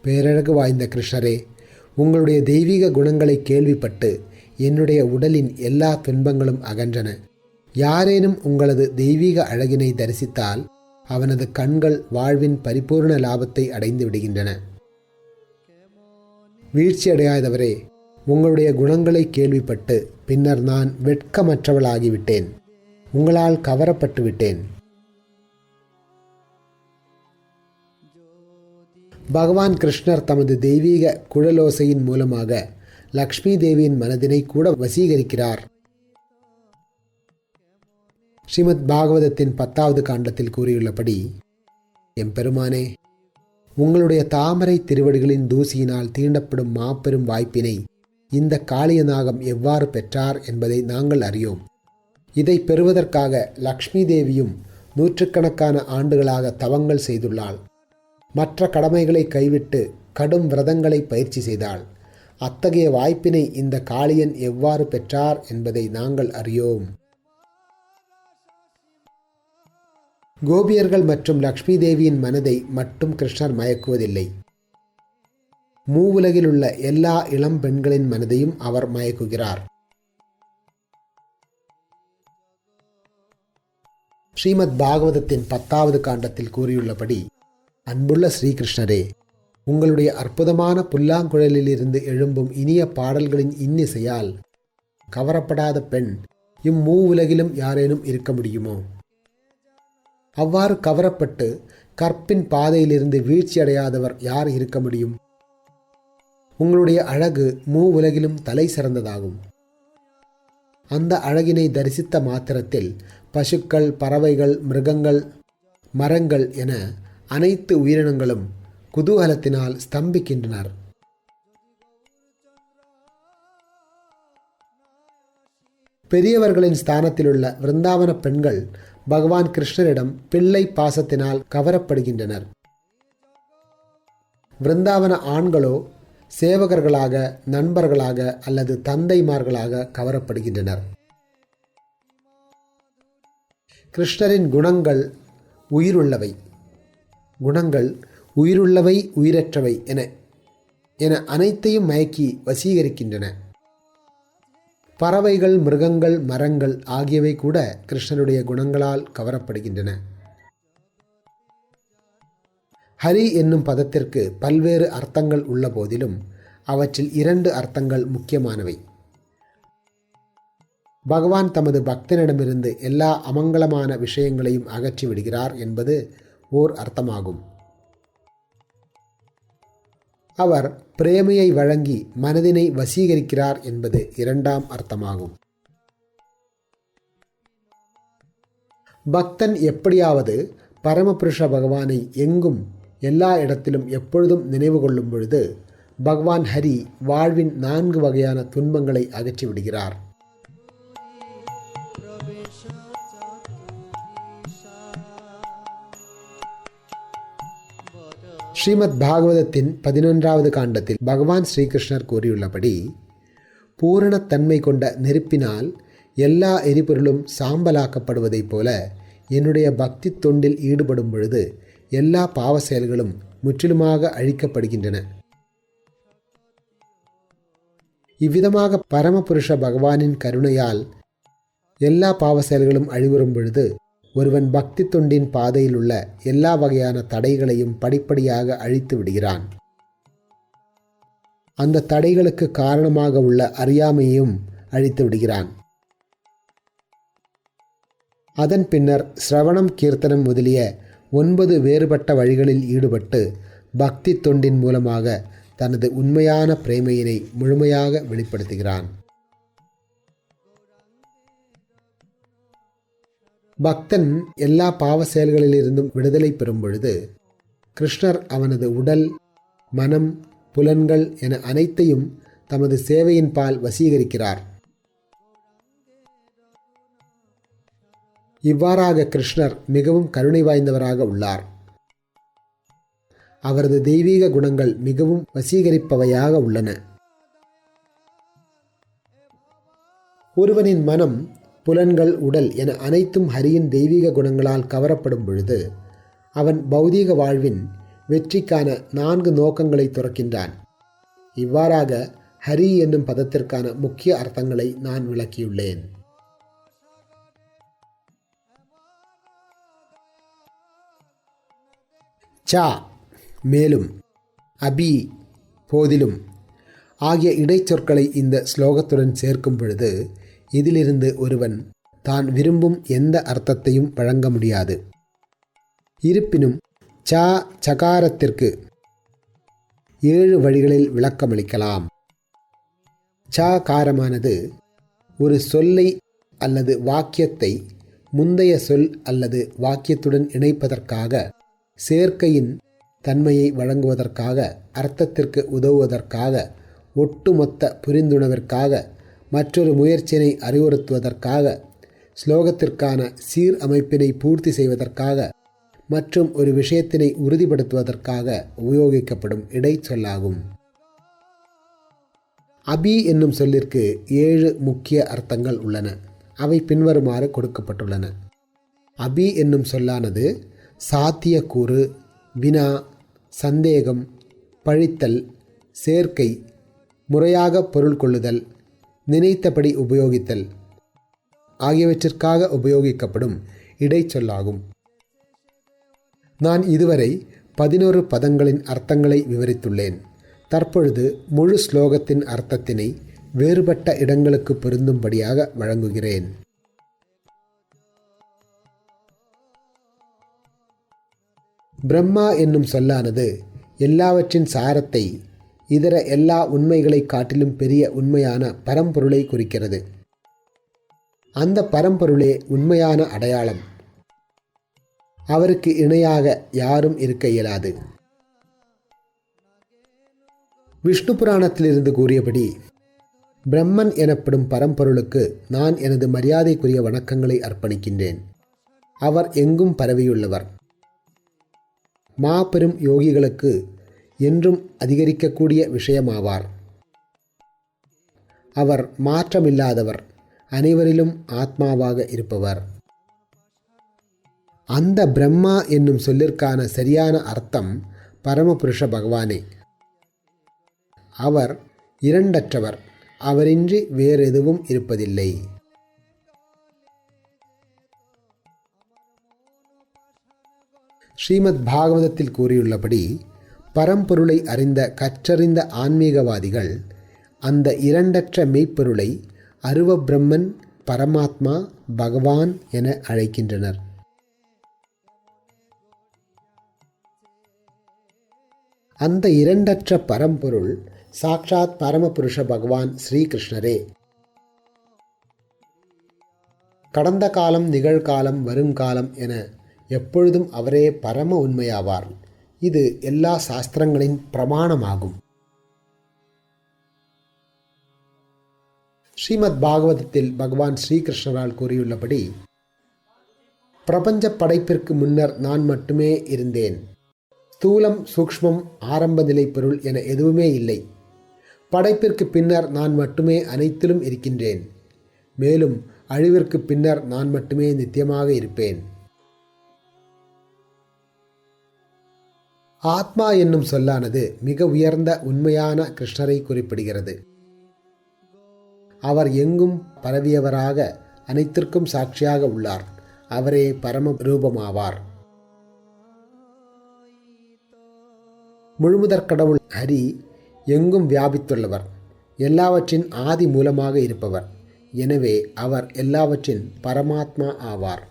பேரழகு வாய்ந்த கிருஷ்ணரே, உங்களுடைய தெய்வீக குணங்களை கேள்விப்பட்டு என்னுடைய உடலின் எல்லா துன்பங்களும் அகன்றன. யாரேனும் உங்களது தெய்வீக அழகினை தரிசித்தால் அவனது கண்கள் வாழ்வின் பரிபூர்ண லாபத்தை அடைந்து விடுகின்றன. வீழ்ச்சியடையாதவரே, உங்களுடைய குணங்களை கேள்விப்பட்டு பின்னர் நான் வெட்கமற்றவளாகிவிட்டேன். உங்களால் கவரப்பட்டு விட்டேன். பகவான் கிருஷ்ணர் தமது தெய்வீக குழலோசையின் மூலமாக லக்ஷ்மி தேவியின் மனதினை கூட வசீகரிக்கிறார். ஸ்ரீமத் பாகவதத்தின் 10வது காண்டத்தில் கூறியுள்ளபடி, எம்பெருமானே, உங்களுடைய தாமரை திருவடிகளின் தூசியினால் தீண்டப்படும் மாபெரும் வாய்ப்பினை இந்த காளியநாகம் எவ்வாறு பெற்றார் என்பதை நாங்கள் அறியோம். இதை பெறுவதற்காக லக்ஷ்மி தேவியும் நூற்றுக்கணக்கான ஆண்டுகளாக தவங்கள் செய்துள்ளாள். மற்ற கடமைகளை கைவிட்டு கடும் விரதங்களை பயிற்சி செய்தாள். அத்தகைய வாய்ப்பினை இந்த காளியன் எவ்வாறு பெற்றார் என்பதை நாங்கள் அறியோம். கோபியர்கள் மற்றும் லக்ஷ்மி தேவியின் மனதை மட்டும் கிருஷ்ணர் மயக்குவதில்லை. மூவுலகில் உள்ள எல்லா இளம் பெண்களின் மனதையும் அவர் மயக்குகிறார். ஸ்ரீமத் பாகவதத்தின் 10வது காண்டத்தில் கூறியுள்ளபடி, அன்புள்ள ஸ்ரீகிருஷ்ணரே, உங்களுடைய அற்புதமான புல்லாங்குழலில் இருந்து எழும்பும் இனிய பாடல்களின் இன்னிசையால் கவரப்படாத பெண் இம்மூவுலகிலும் யாரேனும் இருக்க முடியுமோ? அவ்வாறு கவரப்பட்டு கற்பின் பாதையிலிருந்து வீழ்ச்சியடையாதவர் யார் இருக்க முடியும்? உங்களுடைய அழகு மூவுலகிலும் தலை சிறந்ததாகும். அந்த அழகினை தரிசித்த மாத்திரத்தில் பசுக்கள், பறவைகள், மிருகங்கள், மரங்கள் என அனைத்து உயிரினங்களும் குதூகலத்தினால் ஸ்தம்பிக்கின்றனர். பெரியவர்களின் ஸ்தானத்திலுள்ள விருந்தாவன பெண்கள் பகவான் கிருஷ்ணரிடம் பிள்ளை பாசத்தினால் கவரப்படுகின்றனர். விருந்தாவன ஆண்களோ சேவகர்களாக, நண்பர்களாக அல்லது தந்தைமார்களாக கவரப்படுகின்றனர். கிருஷ்ணரின் குணங்கள் உயிருள்ளவை, உயிரற்றவை என அனைத்தையும் மயக்கி வசீகரிக்கின்றன. பறவைகள், மிருகங்கள், மரங்கள் ஆகியவை கூட கிருஷ்ணருடைய குணங்களால் கவரப்படுகின்றன. ஹரி என்னும் பதத்திற்கு பல்வேறு அர்த்தங்கள் உள்ள போதிலும் அவற்றில் 2 அர்த்தங்கள் முக்கியமானவை. பகவான் தமது பக்தனிடமிருந்து எல்லா அமங்கலமான விஷயங்களையும் அகற்றி விடுகிறார் என்பது ஓர் அர்த்தமாகும். அவர் பிரேமையை வழங்கி மனதினை வசீகரிக்கிறார் என்பது 2ஆம் அர்த்தமாகும். பக்தன் எப்படியாவது பரமபுருஷ பகவானை எங்கும் எல்லா இடத்திலும் எப்பொழுதும் நினைவு கொள்ளும் பொழுது பகவான் ஹரி வாழ்வின் 4 வகையான துன்பங்களை அகற்றி விடுகிறார். ஸ்ரீமத் பாகவதத்தின் 11வது காண்டத்தில் பகவான் ஸ்ரீகிருஷ்ணர் கூறியுள்ளபடி, பூரணத்தன்மை கொண்ட நெருப்பினால் எல்லா எரிபொருளும் சாம்பலாக்கப்படுவதைப் போல என்னுடைய பக்தி தொண்டில் ஈடுபடும் பொழுது எல்லா பாவ செயல்களும் முற்றிலுமாக அழிக்கப்படுகின்றன. இவ்விதமாக பரமபுருஷ பகவானின் கருணையால் எல்லா பாவ செயல்களும் அழிவுறும் பொழுது ஒருவன் பக்தி தொண்டின் பாதையில் உள்ள எல்லா வகையான தடைகளையும் படிப்படியாக அழித்து விடுகிறான். அந்த தடைகளுக்கு காரணமாக உள்ள அறியாமையையும் அழித்து விடுகிறான். அதன் பின்னர் சிரவணம், கீர்த்தனம் முதலிய 9 வேறுபட்ட வழிகளில் ஈடுபட்டு பக்தி தொண்டின் மூலமாக தனது உண்மையான பிரேமையினை முழுமையாக வெளிப்படுத்துகிறான். பக்தன் எல்லா பாவ செயல்களிலிருந்தும் விடுதலை பெறும் பொழுது கிருஷ்ணர் அவனது உடல், மனம், புலன்கள் என அனைத்தையும் தமது சேவையின் பால் வசீகரிக்கிறார். இவ்வாறாக கிருஷ்ணர் மிகவும் கருணை வாய்ந்தவராக உள்ளார். அவரது தெய்வீக குணங்கள் மிகவும் வசீகரிப்பவையாக உள்ளன. ஒருவனின் மனம், புலன்கள், உடல் என அனைத்தும் ஹரியின் தெய்வீக குணங்களால் கவரப்படும் பொழுது அவன் பௌதீக வாழ்வின் வெற்றிக்கான 4 நோக்கங்களை துறக்கின்றான். இவ்வாறாக ஹரி என்னும் பதத்திற்கான முக்கிய அர்த்தங்களை நான் விளக்கியுள்ளேன். சா மேலும், அபி போதிலும் ஆகிய இடைச்சொற்களை இந்த ஸ்லோகத்துடன் சேர்க்கும் பொழுது இதிலிருந்து ஒருவன் தான் விரும்பும் எந்த அர்த்தத்தையும் வழங்க முடியாது. இருப்பினும் சகாரத்திற்கு 7 வழிகளில் விளக்கமளிக்கலாம். காரமானது ஒரு சொல்லை அல்லது வாக்கியத்தை முந்தைய சொல் அல்லது வாக்கியத்துடன் இணைப்பதற்காக, சேர்க்கையின் தன்மையை வழங்குவதற்காக, அர்த்தத்திற்கு உதவுவதற்காக, ஒட்டுமொத்த புரிந்துணர்விற்காக, மற்றொரு முயற்சியினை அறிவுறுத்துவதற்காக, ஸ்லோகத்திற்கான சீர் அமைப்பினை பூர்த்தி செய்வதற்காக மற்றும் ஒரு விஷயத்தினை உறுதிப்படுத்துவதற்காக உபயோகிக்கப்படும் இடைச்சொல்லாகும். அபி என்னும் சொல்லிற்கு 7 முக்கிய அர்த்தங்கள் உள்ளன. அவை பின்வருமாறு கொடுக்கப்பட்டுள்ளன. அபி என்னும் சொல்லானது சாத்தியக்கூறு, வினா, சந்தேகம், பழித்தல், சேர்க்கை, முறையாக பொருள் கொள்ளுதல், நினைத்தபடி உபயோகித்தல் ஆகியவற்றிற்காக உபயோகிக்கப்படும் இடைச்சொல்லாகும். நான் இதுவரை 11 பதங்களின் அர்த்தங்களை விவரித்துள்ளேன். தற்பொழுது முழு ஸ்லோகத்தின் அர்த்தத்தினை வேறுபட்ட இடங்களுக்கு பொருந்தும்படியாக வழங்குகிறேன். பிரம்மா என்னும் சொல்லானது எல்லாவற்றின் சாரத்தை, இதர எல்லா உண்மைகளை காட்டிலும் பெரிய உண்மையான பரம்பொருளை குறிக்கிறது. அந்த பரம்பொருளே உண்மையான அடையாளம். அவருக்கு இணையாக யாரும் இருக்க இயலாது. விஷ்ணு புராணத்திலிருந்து கூறியபடி, பிரம்மன் எனப்படும் பரம்பொருளுக்கு நான் எனது மரியாதைக்குரிய வணக்கங்களை அர்ப்பணிக்கின்றேன். அவர் எங்கும் பரவியுள்ளவர். மாபெரும் யோகிகளுக்கு என்றும் அதிகரிக்கக்கூடிய விஷயமாவார். அவர் மாற்றமில்லாதவர், அனைவரிலும் ஆத்மாவாக இருப்பவர். அந்த பிரம்மா என்னும் சொல்லிற்கான சரியான அர்த்தம் பரமபுருஷ பகவானே. அவர் இரண்டற்றவர். அவரின்றி வேறெதுவும் இருப்பதில்லை. ஸ்ரீமத் பாகவதத்தில் கூறியுள்ளபடி, பரம்பொருளை அறிந்த கற்றறிந்த ஆன்மீகவாதிகள் அந்த இரண்டற்ற மெய்ப்பொருளை அருவ பிரம்மன், பரமாத்மா, பகவான் என அழைக்கின்றனர். அந்த இரண்டற்ற பரம்பொருள் சாக்ஷாத் பரமபுருஷ பகவான் ஸ்ரீகிருஷ்ணரே. கடந்த காலம், நிகழ்காலம், வருங்காலம் என எப்பொழுதும் அவரே பரம உண்மையாவார். இது எல்லா சாஸ்திரங்களின் பிரமாணமாகும். ஸ்ரீமத் பாகவதத்தில் பகவான் ஸ்ரீகிருஷ்ணரால் கூறியுள்ளபடி, பிரபஞ்ச படைப்பிற்கு முன்னர் நான் மட்டுமே இருந்தேன். ஸ்தூலம், சூக்ஷ்மம், ஆரம்ப நிலை பொருள் என எதுவுமே இல்லை. படைப்பிற்கு பின்னர் நான் மட்டுமே அனைத்திலும் இருக்கின்றேன். மேலும் அழிவிற்கு பின்னர் நான் மட்டுமே நித்தியமாக இருப்பேன். ஆத்மா என்னும் சொல்லானது மிக உயர்ந்த உண்மையான கிருஷ்ணரை குறிப்பிடுகிறது. அவர் எங்கும் பரவியவராக அனைத்திற்கும் சாட்சியாக உள்ளார். அவரே பரம ரூபமாவார். முழுமுதற் கடவுள் ஹரி எங்கும் வியாபித்துள்ளவர். எல்லாவற்றின் ஆதி மூலமாக இருப்பவர். எனவே அவர் எல்லாவற்றின் பரமாத்மா ஆவார்.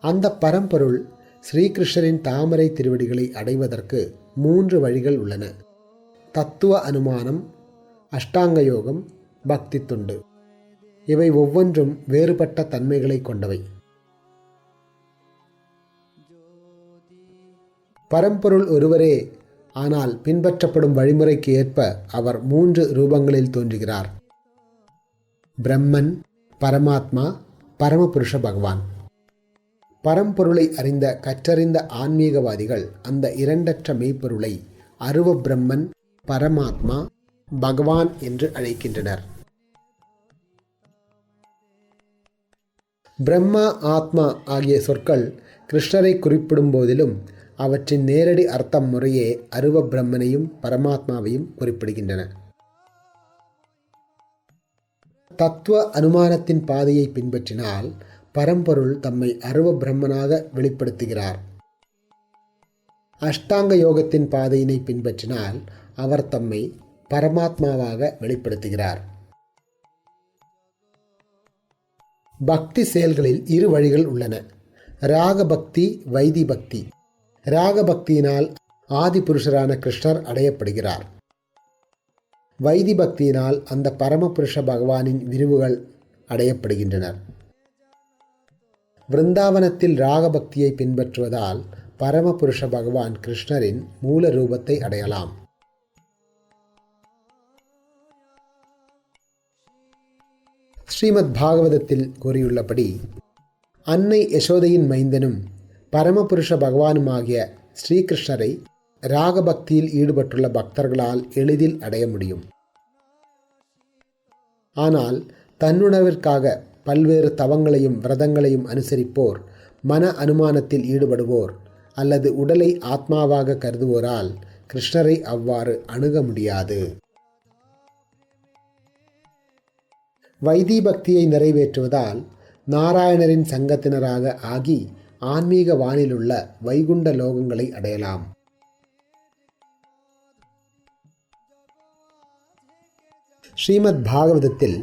அந்த பரம்பொருள் ஸ்ரீகிருஷ்ணரின் தாமரை திருவடிகளை அடைவதற்கு 3 வழிகள் உள்ளன. தத்துவ அனுமானம், அஷ்டாங்க யோகம், பக்தி தொண்டு. இவை ஒவ்வொன்றும் வேறுபட்ட தன்மைகளை கொண்டவை. பரம்பொருள் ஒருவரே, ஆனால் பின்பற்றப்படும் வழிமுறைக்கு ஏற்ப அவர் 3 ரூபங்களில் தோன்றுகிறார். பிரம்மன், பரமாத்மா, பரமபுருஷ பகவான். பரம்பொருளை அறிந்த கற்றறிந்த ஆன்மீகவாதிகள் அந்த இரண்டற்ற மெய்ப்பொருளை அருவ பிரம்மன், பரமாத்மா, பகவான் என்று அழைக்கின்றனர். பிரம்மா, ஆத்மா ஆகிய சொற்கள் கிருஷ்ணரை குறிப்பிடும் போதிலும் அவற்றின் நேரடி அர்த்தம் முறையே அருவ பிரம்மனையும் பரமாத்மாவையும் குறிப்பிடுகின்றன. தத்துவ அனுமானத்தின் பாதையை பின்பற்றினால் பரம்பொருள் தம்மை அருவ பிரம்மனாக வெளிப்படுத்துகிறார். அஷ்டாங்க யோகத்தின் பாதையினை பின்பற்றினால் அவர் தம்மை பரமாத்மாவாக வெளிப்படுத்துகிறார். பக்தி செயல்களில் 2 வழிகள் உள்ளன. ராகபக்தி, வைதி பக்தி. ராகபக்தியினால் ஆதி புருஷரான கிருஷ்ணர் அடையப்படுகிறார். வைதி பக்தியினால் அந்த பரமபுருஷ பகவானின் விரிவுகள் அடையப்படுகின்றனர். விருந்தாவனத்தில் ராகபக்தியை பின்பற்றுவதால் பரமபுருஷ பகவான் கிருஷ்ணரின் மூல ரூபத்தை அடையலாம். ஸ்ரீமத் பாகவதத்தில் கூறியுள்ளபடி, அன்னை யசோதையின் மைந்தனும் பரமபுருஷ பகவானுமாகிய ஸ்ரீகிருஷ்ணரை ராகபக்தியில் ஈடுபட்டுள்ள பக்தர்களால் எளிதில் அடைய முடியும். ஆனால் தன்னுணர்விற்காக பல்வேறு தவங்களையும் விரதங்களையும் அனுசரிப்போர், மன அனுமானத்தில் ஈடுபடுவோர் அல்லது உடலை ஆத்மாவாக கருதுவோரால் கிருஷ்ணரை அவ்வாறு அணுக முடியாது. வைதி பக்தியை நிறைவேற்றுவதால் நாராயணரின் சங்கத்தினராக ஆகி ஆன்மீக வானிலுள்ள வைகுண்ட லோகங்களை அடையலாம். ஸ்ரீமத் பாகவதத்தில்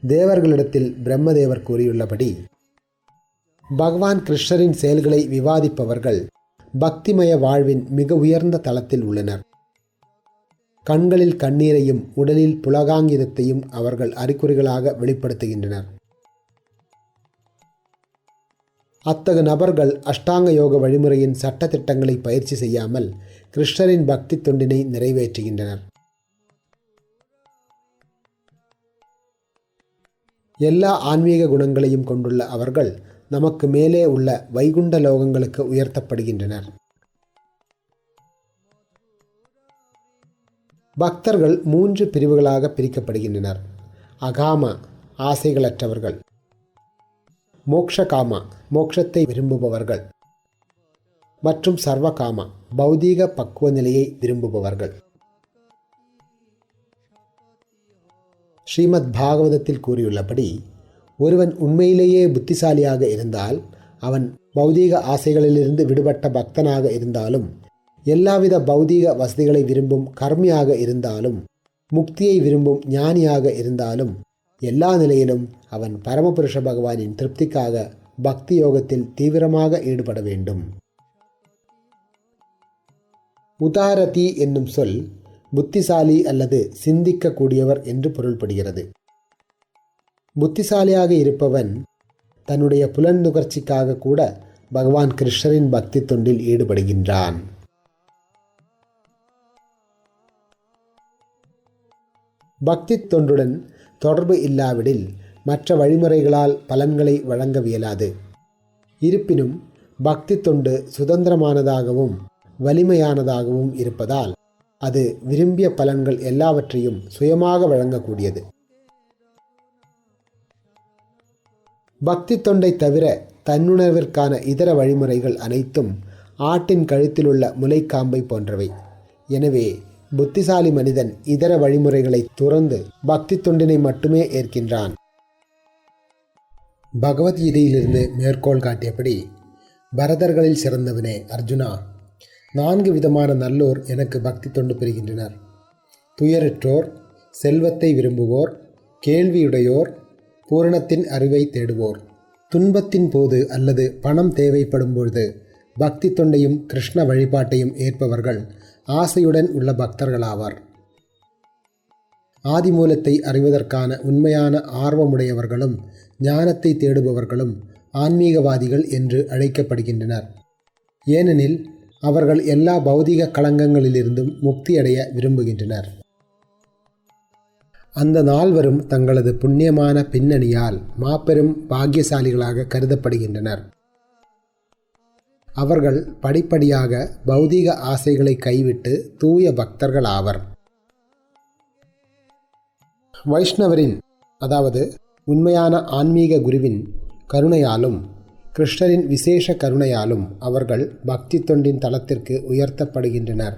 தேவர்களிடத்தில் பிரம்மதேவர் கூறியுள்ளபடி, பகவான் கிருஷ்ணரின் செயல்களை விவாதிப்பவர்கள் பக்திமய வாழ்வின் மிக உயர்ந்த தளத்தில் உள்ளனர். கண்களில் கண்ணீரையும் உடலில் புலகாங்கிதத்தையும் அவர்கள் அறிகுறிகளாக வெளிப்படுத்துகின்றனர். அத்தகு நபர்கள் அஷ்டாங்க யோக வழிமுறையின் சட்ட திட்டங்களை பயிற்சி செய்யாமல் கிருஷ்ணரின் பக்தி தொண்டினை நிறைவேற்றுகின்றனர். எல்லா ஆன்மீக குணங்களையும் கொண்டுள்ள அவர்கள் நமக்கு மேலே உள்ள வைகுண்ட லோகங்களுக்கு உயர்த்தப்படுகின்றனர். பக்தர்கள் 3 பிரிவுகளாக பிரிக்கப்படுகின்றனர். அகாம, ஆசைகளற்றவர்கள்; மோக்ஷகாமா, மோட்சத்தை விரும்புபவர்கள்; மற்றும் சர்வகாமா, பௌதீக பக்குவ நிலையை விரும்புபவர்கள். ஸ்ரீமத் பாகவதத்தில் கூறியுள்ளபடி, ஒருவன் உண்மையிலேயே புத்திசாலியாக இருந்தால், அவன் பௌதீக ஆசைகளிலிருந்து விடுபட்ட பக்தனாக இருந்தாலும், எல்லாவித பௌதீக வசதிகளை விரும்பும் கர்மியாக இருந்தாலும், முக்தியை விரும்பும் ஞானியாக இருந்தாலும், எல்லா நிலையிலும் அவன் பரமபுருஷ பகவானின் திருப்திக்காக பக்தி யோகத்தில் தீவிரமாக ஈடுபட வேண்டும். உதாரதி என்னும் சொல் புத்திசாலி அல்லது சிந்திக்கக்கூடியவர் என்று பொருள்படுகிறது. புத்திசாலியாக இருப்பவன் தன்னுடைய புலன் நுகர்ச்சிக்காக கூட பகவான் கிருஷ்ணரின் பக்தி தொண்டில் ஈடுபடுகின்றான். பக்தி தொண்டுடன் தொடர்பு இல்லாவிடில் மற்ற வழிமுறைகளால் பலன்களை வழங்கவியலாது. இருப்பினும் பக்தி தொண்டு சுதந்திரமானதாகவும் வலிமையானதாகவும் இருப்பதால் அது விரும்பிய பலன்கள் எல்லாவற்றையும் சுயமாக வழங்கக்கூடியது. பக்தி தொண்டை தவிர தன்னுணர்விற்கான இதர வழிமுறைகள் அனைத்தும் ஆட்டின் கழுத்திலுள்ள முலைக்காம்பை போன்றவை. எனவே புத்திசாலி மனிதன் இதர வழிமுறைகளை துறந்து பக்தி தொண்டினை மட்டுமே ஏற்கின்றான். பகவத்கீதையிலிருந்து மேற்கோள் காட்டியபடி, பரதர்களில் சிறந்தவனே அர்ஜுனா, 4 விதமான நல்லோர் எனக்கு பக்தி தொண்டு பெறுகின்றனர். துயரற்றோர், செல்வத்தை விரும்புவோர், கேள்வியுடையோர், பூரணத்தின் அறிவை தேடுவோர். துன்பத்தின் போது அல்லது பணம் தேவைப்படும் பொழுது பக்தி தொண்டையும் கிருஷ்ண வழிபாட்டையும் ஏற்பவர்கள் ஆசையுடன் உள்ள பக்தர்களாவார். ஆதிமூலத்தை அறிவதற்கான உண்மையான ஆர்வமுடையவர்களும் ஞானத்தை தேடுபவர்களும் ஆன்மீகவாதிகள் என்று அழைக்கப்படுகின்றனர். ஏனெனில் அவர்கள் எல்லா பௌதிக களங்கங்களிலிருந்தும் முக்தியடைய விரும்புகின்றனர். அந்த நால்வரும் தங்களது புண்ணியமான பின்னணியால் மாபெரும் பாக்கியசாலிகளாக கருதப்படுகின்றனர். அவர்கள் படிப்படியாக பௌதீக ஆசைகளை கைவிட்டு தூய பக்தர்கள் ஆவர். வைஷ்ணவரின், அதாவது உண்மையான ஆன்மீக குருவின் கருணையாலும் கிருஷ்ணரின் விசேஷ கருணையாலும் அவர்கள் பக்தி தொண்டின் தளத்திற்கு உயர்த்தப்படுகின்றனர்.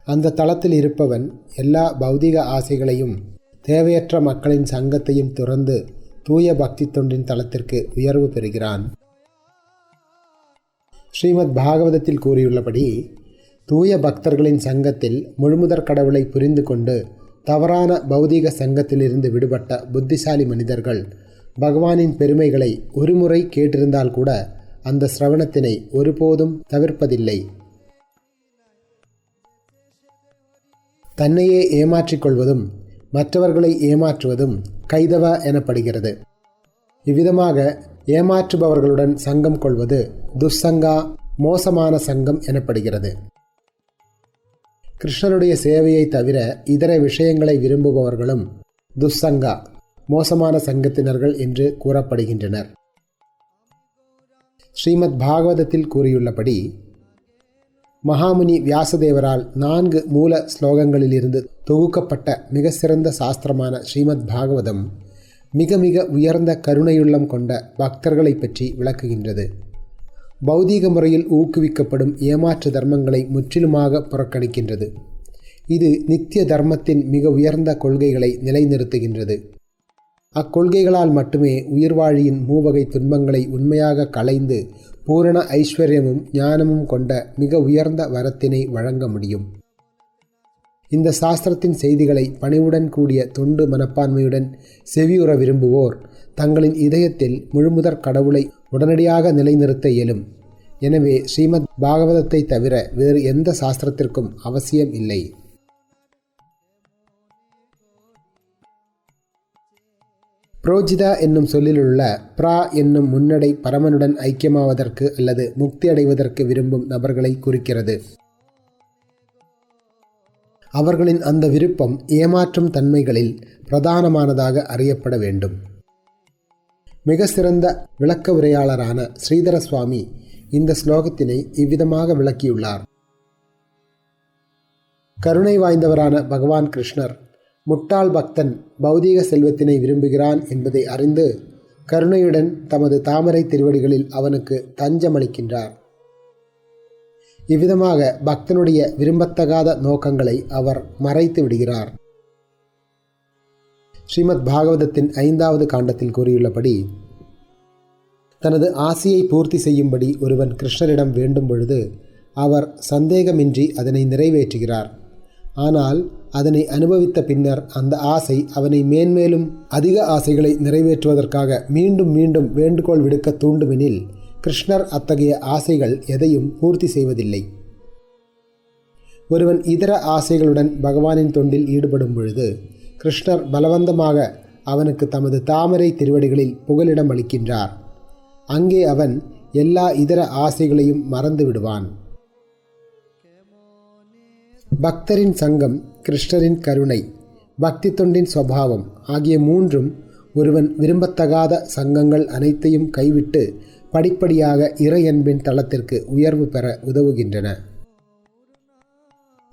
அந்த தளத்தில் இருப்பவன் எல்லா பௌதிக ஆசைகளையும் தேவையற்ற மக்களின் சங்கத்தையும் துறந்து தூய பக்தி தொண்டின் தளத்திற்கு உயர்வு பெறுகிறான். ஸ்ரீமத் பாகவதத்தில் கூறியுள்ளபடி, தூய பக்தர்களின் சங்கத்தில் முழுமுதற் கடவுளை புரிந்து கொண்டு தவறான பௌதீக சங்கத்திலிருந்து விடுபட்ட புத்திசாலி மனிதர்கள் பகவானின் பெருமைகளை ஒருமுறை கேட்டிருந்தால் கூட அந்த சிரவணத்தினை ஒருபோதும் தவிர்ப்பதில்லை. தன்னையே ஏமாற்றிக் கொள்வதும் மற்றவர்களை ஏமாற்றுவதும் கைதவ எனப்படுகிறது. இவ்விதமாக ஏமாற்றுபவர்களுடன் சங்கம் கொள்வது துஸ்ஸங்கா, மோசமான சங்கம் எனப்படுகிறது. கிருஷ்ணருடைய சேவையை தவிர இதர விஷயங்களை விரும்புபவர்களும் துஸ்ஸங்கா, மோசமான சங்கத்தினர்கள் என்று கூறப்படுகின்றனர். ஸ்ரீமத் பாகவதத்தில் கூறியுள்ளபடி, மகாமுனி வியாசதேவரால் 4 மூல ஸ்லோகங்களிலிருந்து தொகுக்கப்பட்ட மிக சிறந்த சாஸ்திரமான ஸ்ரீமத் பாகவதம் மிக மிக உயர்ந்த கருணையுள்ளம் கொண்ட பக்தர்களை பற்றி விளக்குகின்றது. பௌதீக முறையில் ஊக்குவிக்கப்படும் ஏமாற்று தர்மங்களை முற்றிலுமாக புறக்கணிக்கின்றது. இது நித்திய தர்மத்தின் மிக உயர்ந்த கொள்கைகளை நிலைநிறுத்துகின்றது. அக்கொள்கைகளால் மட்டுமே உயிர்வாழியின் மூவகை துன்பங்களை உண்மையாக களைந்து பூரண ஐஸ்வர்யமும் ஞானமும் கொண்ட மிக உயர்ந்த வரத்தினை வழங்க முடியும். இந்த சாஸ்திரத்தின் செய்திகளை பணிவுடன் கூடிய தொண்டு மனப்பான்மையுடன் செவியுற விரும்புவோர் தங்களின் இதயத்தில் முழுமுதற் கடவுளை உடனடியாக நிலைநிறுத்த இயலும். எனவே ஸ்ரீமத் பாகவதத்தை தவிர வேறு எந்த சாஸ்திரத்திற்கும் அவசியம் இல்லை. புரோஜிதா என்னும் சொல்லிலுள்ள பிரா என்னும் முன்னடை பரமனுடன் ஐக்கியமாவதற்கு அல்லது முக்தி அடைவதற்கு விரும்பும் நபர்களை குறிக்கிறது. அவர்களின் அந்த விருப்பம் ஏமாற்றும் தன்மைகளில் பிரதானமானதாக அறியப்பட வேண்டும். மிக சிறந்த விளக்க உரையாளரான ஸ்ரீதர சுவாமி இந்த ஸ்லோகத்தினை இவ்விதமாக விளக்கியுள்ளார். கருணை வாய்ந்தவரான பகவான் கிருஷ்ணர் முட்டாள் பக்தன் பௌதீக செல்வத்தினை விரும்புகிறான் என்பதை அறிந்து கருணையுடன் தமது தாமரை திருவடிகளில் அவனுக்கு தஞ்சமளிக்கின்றார். இவ்விதமாக பக்தனுடைய விரும்பத்தகாத நோக்கங்களை அவர் மறைத்து விடுகிறார். ஸ்ரீமத் பாகவதத்தின் 5வது காண்டத்தில் கூறியுள்ளபடி, தனது ஆசையை பூர்த்தி செய்யும்படி ஒருவன் கிருஷ்ணரிடம் வேண்டும் பொழுது அவர் சந்தேகமின்றி அதனை நிறைவேற்றுகிறார். ஆனால் அதனை அனுபவித்த பின்னர் அந்த ஆசை அவனை மேன்மேலும் அதிக ஆசைகளை நிறைவேற்றுவதற்காக மீண்டும் மீண்டும் வேண்டுகோள் விடுக்க தூண்டுமெனில் கிருஷ்ணர் அத்தகைய ஆசைகள் எதையும் பூர்த்தி செய்வதில்லை. ஒருவன் இதர ஆசைகளுடன் பகவானின் தொண்டில் ஈடுபடும் பொழுது கிருஷ்ணர் பலவந்தமாக அவனுக்கு தமது தாமரை திருவடிகளில் புகலிடம் அளிக்கின்றார். அங்கே அவன் எல்லா இதர ஆசைகளையும் மறந்து விடுவான். பக்தரின் சங்கம், கிருஷ்ணரின் கருணை, பக்தி தொண்டின் சுபாவம் ஆகிய 3ம் ஒருவன் விரும்பத்தகாத சங்கங்கள் அனைத்தையும் கைவிட்டு படிப்படியாக இறையன்பின் தளத்திற்கு உயர்வு பெற உதவுகின்றன.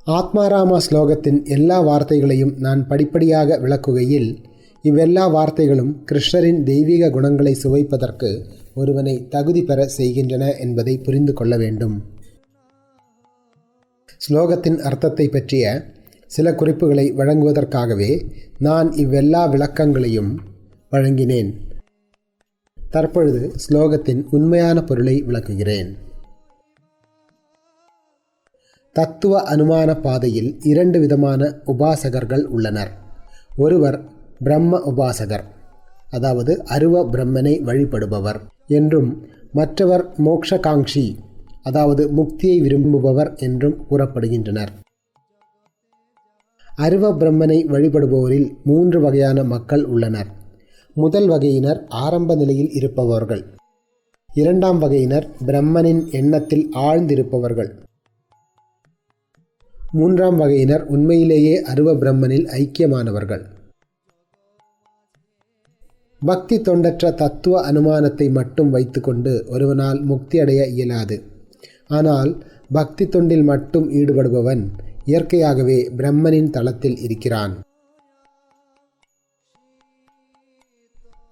ஆத்மாராமா ஸ்லோகத்தின் எல்லா வார்த்தைகளையும் நான் படிப்படியாக விளக்குகையில் இவ்வெல்லா வார்த்தைகளும் கிருஷ்ணரின் தெய்வீக குணங்களை சுவைப்பதற்கு ஒருவனை தகுதி பெற செய்கின்றன என்பதை புரிந்து கொள்ள வேண்டும். ஸ்லோகத்தின் அர்த்தத்தை பற்றிய சில குறிப்புகளை வழங்குவதற்காகவே நான் இவ்வெல்லா விளக்கங்களையும் வழங்கினேன். தற்பொழுது ஸ்லோகத்தின் உண்மையான பொருளை விளக்குகிறேன். தத்துவ அனுமான பாதையில் 2 விதமான உபாசகர்கள் உள்ளனர். ஒருவர் பிரம்ம உபாசகர், அதாவது அருவ பிரம்மனை வழிபடுபவர் என்றும், மற்றவர் மோக்ஷகாங்ஷி, அதாவது முக்தியை விரும்புபவர் என்றும் கூறப்படுகின்றனர். அருவ பிரம்மனை வழிபடுபவரில் 3 வகையான மக்கள் உள்ளனர். முதல் வகையினர் ஆரம்ப நிலையில் இருப்பவர்கள். 2ஆம் வகையினர் பிரம்மனின் எண்ணத்தில் ஆழ்ந்திருப்பவர்கள். 3ஆம் வகையினர் உண்மையிலேயே அருவ பிரம்மனில் ஐக்கியமானவர்கள். பக்தி தொண்டற்ற தத்துவ அனுமானத்தை மட்டும் வைத்துக்கொண்டு ஒருவனால் முக்தி அடைய இயலாது. ஆனால் பக்தி தொண்டில் மட்டும் ஈடுபடுபவன் இயற்கையாகவே பிரம்மனின் தளத்தில் இருக்கிறான்.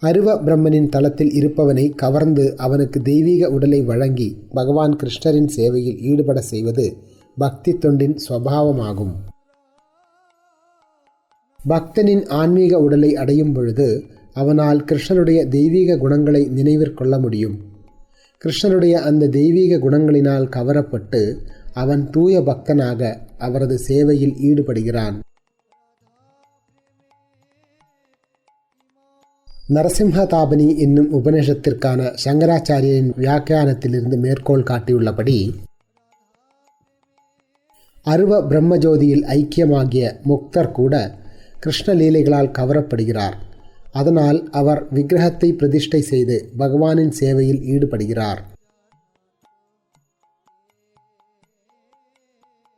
அருவ பிரம்மனின் தளத்தில் இருப்பவனை கவர்ந்து அவனுக்கு தெய்வீக உடலை வழங்கி பகவான் கிருஷ்ணரின் சேவையில் ஈடுபட செய்வது பக்தி தொண்டின் சுபாவமாகும். பக்தனின் ஆன்மீக உடலை அடையும் பொழுது அவனால் கிருஷ்ணனுடைய தெய்வீக குணங்களை நினைவிற்கொள்ள முடியும். கிருஷ்ணனுடைய அந்த தெய்வீக குணங்களினால் கவரப்பட்டு அவன் தூய பக்தனாக அவரது சேவையில் ஈடுபடுகிறான். நரசிம்ஹதாபனி என்னும் உபநிஷத்திற்கான சங்கராச்சாரியரின் வியாக்கியானத்திலிருந்து மேற்கோள் காட்டியுள்ளபடி, அருவ பிரம்மஜோதியில் ஐக்கியமாகிய முக்தர் கூட கிருஷ்ண லீலைகளால் கவரப்படுகிறார். அதனால் அவர் விக்கிரகத்தை பிரதிஷ்டை செய்து பகவானின் சேவையில் ஈடுபடுகிறார்.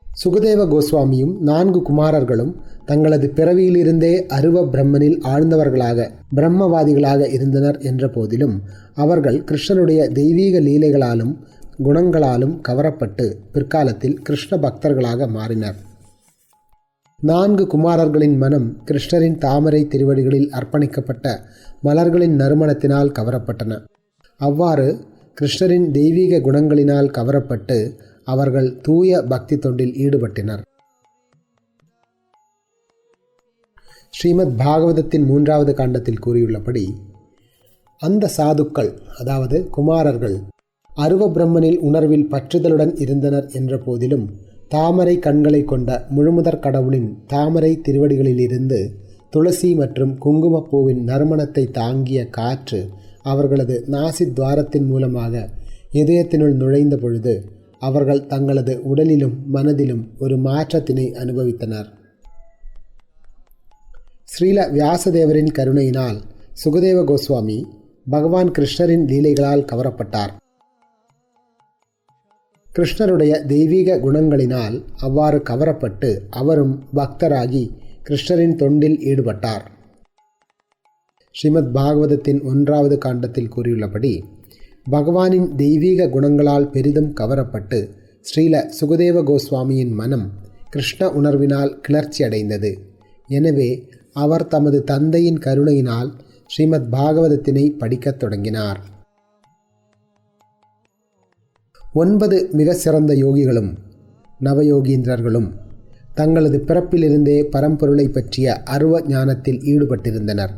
சுகதேவ கோஸ்வாமியும் 4 குமாரர்களும் தங்களது பிறவியிலிருந்தே அருவ பிரம்மனில் ஆழ்ந்தவர்களாக பிரம்மவாதிகளாக இருந்தனர் என்ற போதிலும் அவர்கள் கிருஷ்ணனுடைய தெய்வீக லீலைகளாலும் குணங்களாலும் கவரப்பட்டு பிற்காலத்தில் கிருஷ்ண பக்தர்களாக மாறினர். 4 குமாரர்களின் மனம் கிருஷ்ணரின் தாமரை திருவடிகளில் அர்ப்பணிக்கப்பட்ட மலர்களின் நறுமணத்தினால் கவரப்பட்டன. அவ்வாறு கிருஷ்ணரின் தெய்வீக குணங்களினால் கவரப்பட்டு அவர்கள் தூய பக்தி தொண்டில் ஈடுபட்டனர். ஸ்ரீமத் பாகவதத்தின் 3வது காண்டத்தில் கூறியுள்ளபடி அந்த சாதுக்கள், அதாவது குமாரர்கள், அருவ பிரம்மனில் உணர்வில் பற்றுதலுடன் இருந்தனர் என்ற போதிலும் தாமரை கண்களை கொண்ட முழுமுதற் கடவுளின் தாமரை திருவடிகளிலிருந்து துளசி மற்றும் குங்குமப்பூவின் நறுமணத்தை தாங்கிய காற்று அவர்களது நாசி துவாரத்தின் மூலமாக இதயத்தினுள் நுழைந்த பொழுது அவர்கள் தங்களது உடலிலும் மனதிலும் ஒரு மாற்றத்தினை அனுபவித்தனர். ஸ்ரீல வியாசதேவரின் கருணையினால் சுகதேவ கோஸ்வாமி பகவான் கிருஷ்ணரின் லீலைகளால் கவரப்பட்டார். கிருஷ்ணருடைய தெய்வீக குணங்களினால் அவ்வாறு கவரப்பட்டு அவரும் பக்தராகி கிருஷ்ணரின் தொண்டில் ஈடுபட்டார். ஸ்ரீமத் பாகவதத்தின் 1வது காண்டத்தில் கூறியுள்ளபடி பகவானின் தெய்வீக குணங்களால் பெரிதும் கவரப்பட்டு ஸ்ரீல சுகதேவ கோஸ்வாமியின் மனம் கிருஷ்ண உணர்வினால் கிளர்ச்சி அடைந்தது. எனவே அவர் தமது தந்தையின் கருணையினால் ஸ்ரீமத் பாகவதத்தினை படிக்கத் தொடங்கினார். 9 மிக சிறந்த யோகிகளும் நவயோகீந்திரர்களும் தங்களது பிறப்பிலிருந்தே பரம்பொருளை பற்றிய அருவ ஞானத்தில் ஈடுபட்டிருந்தனர்.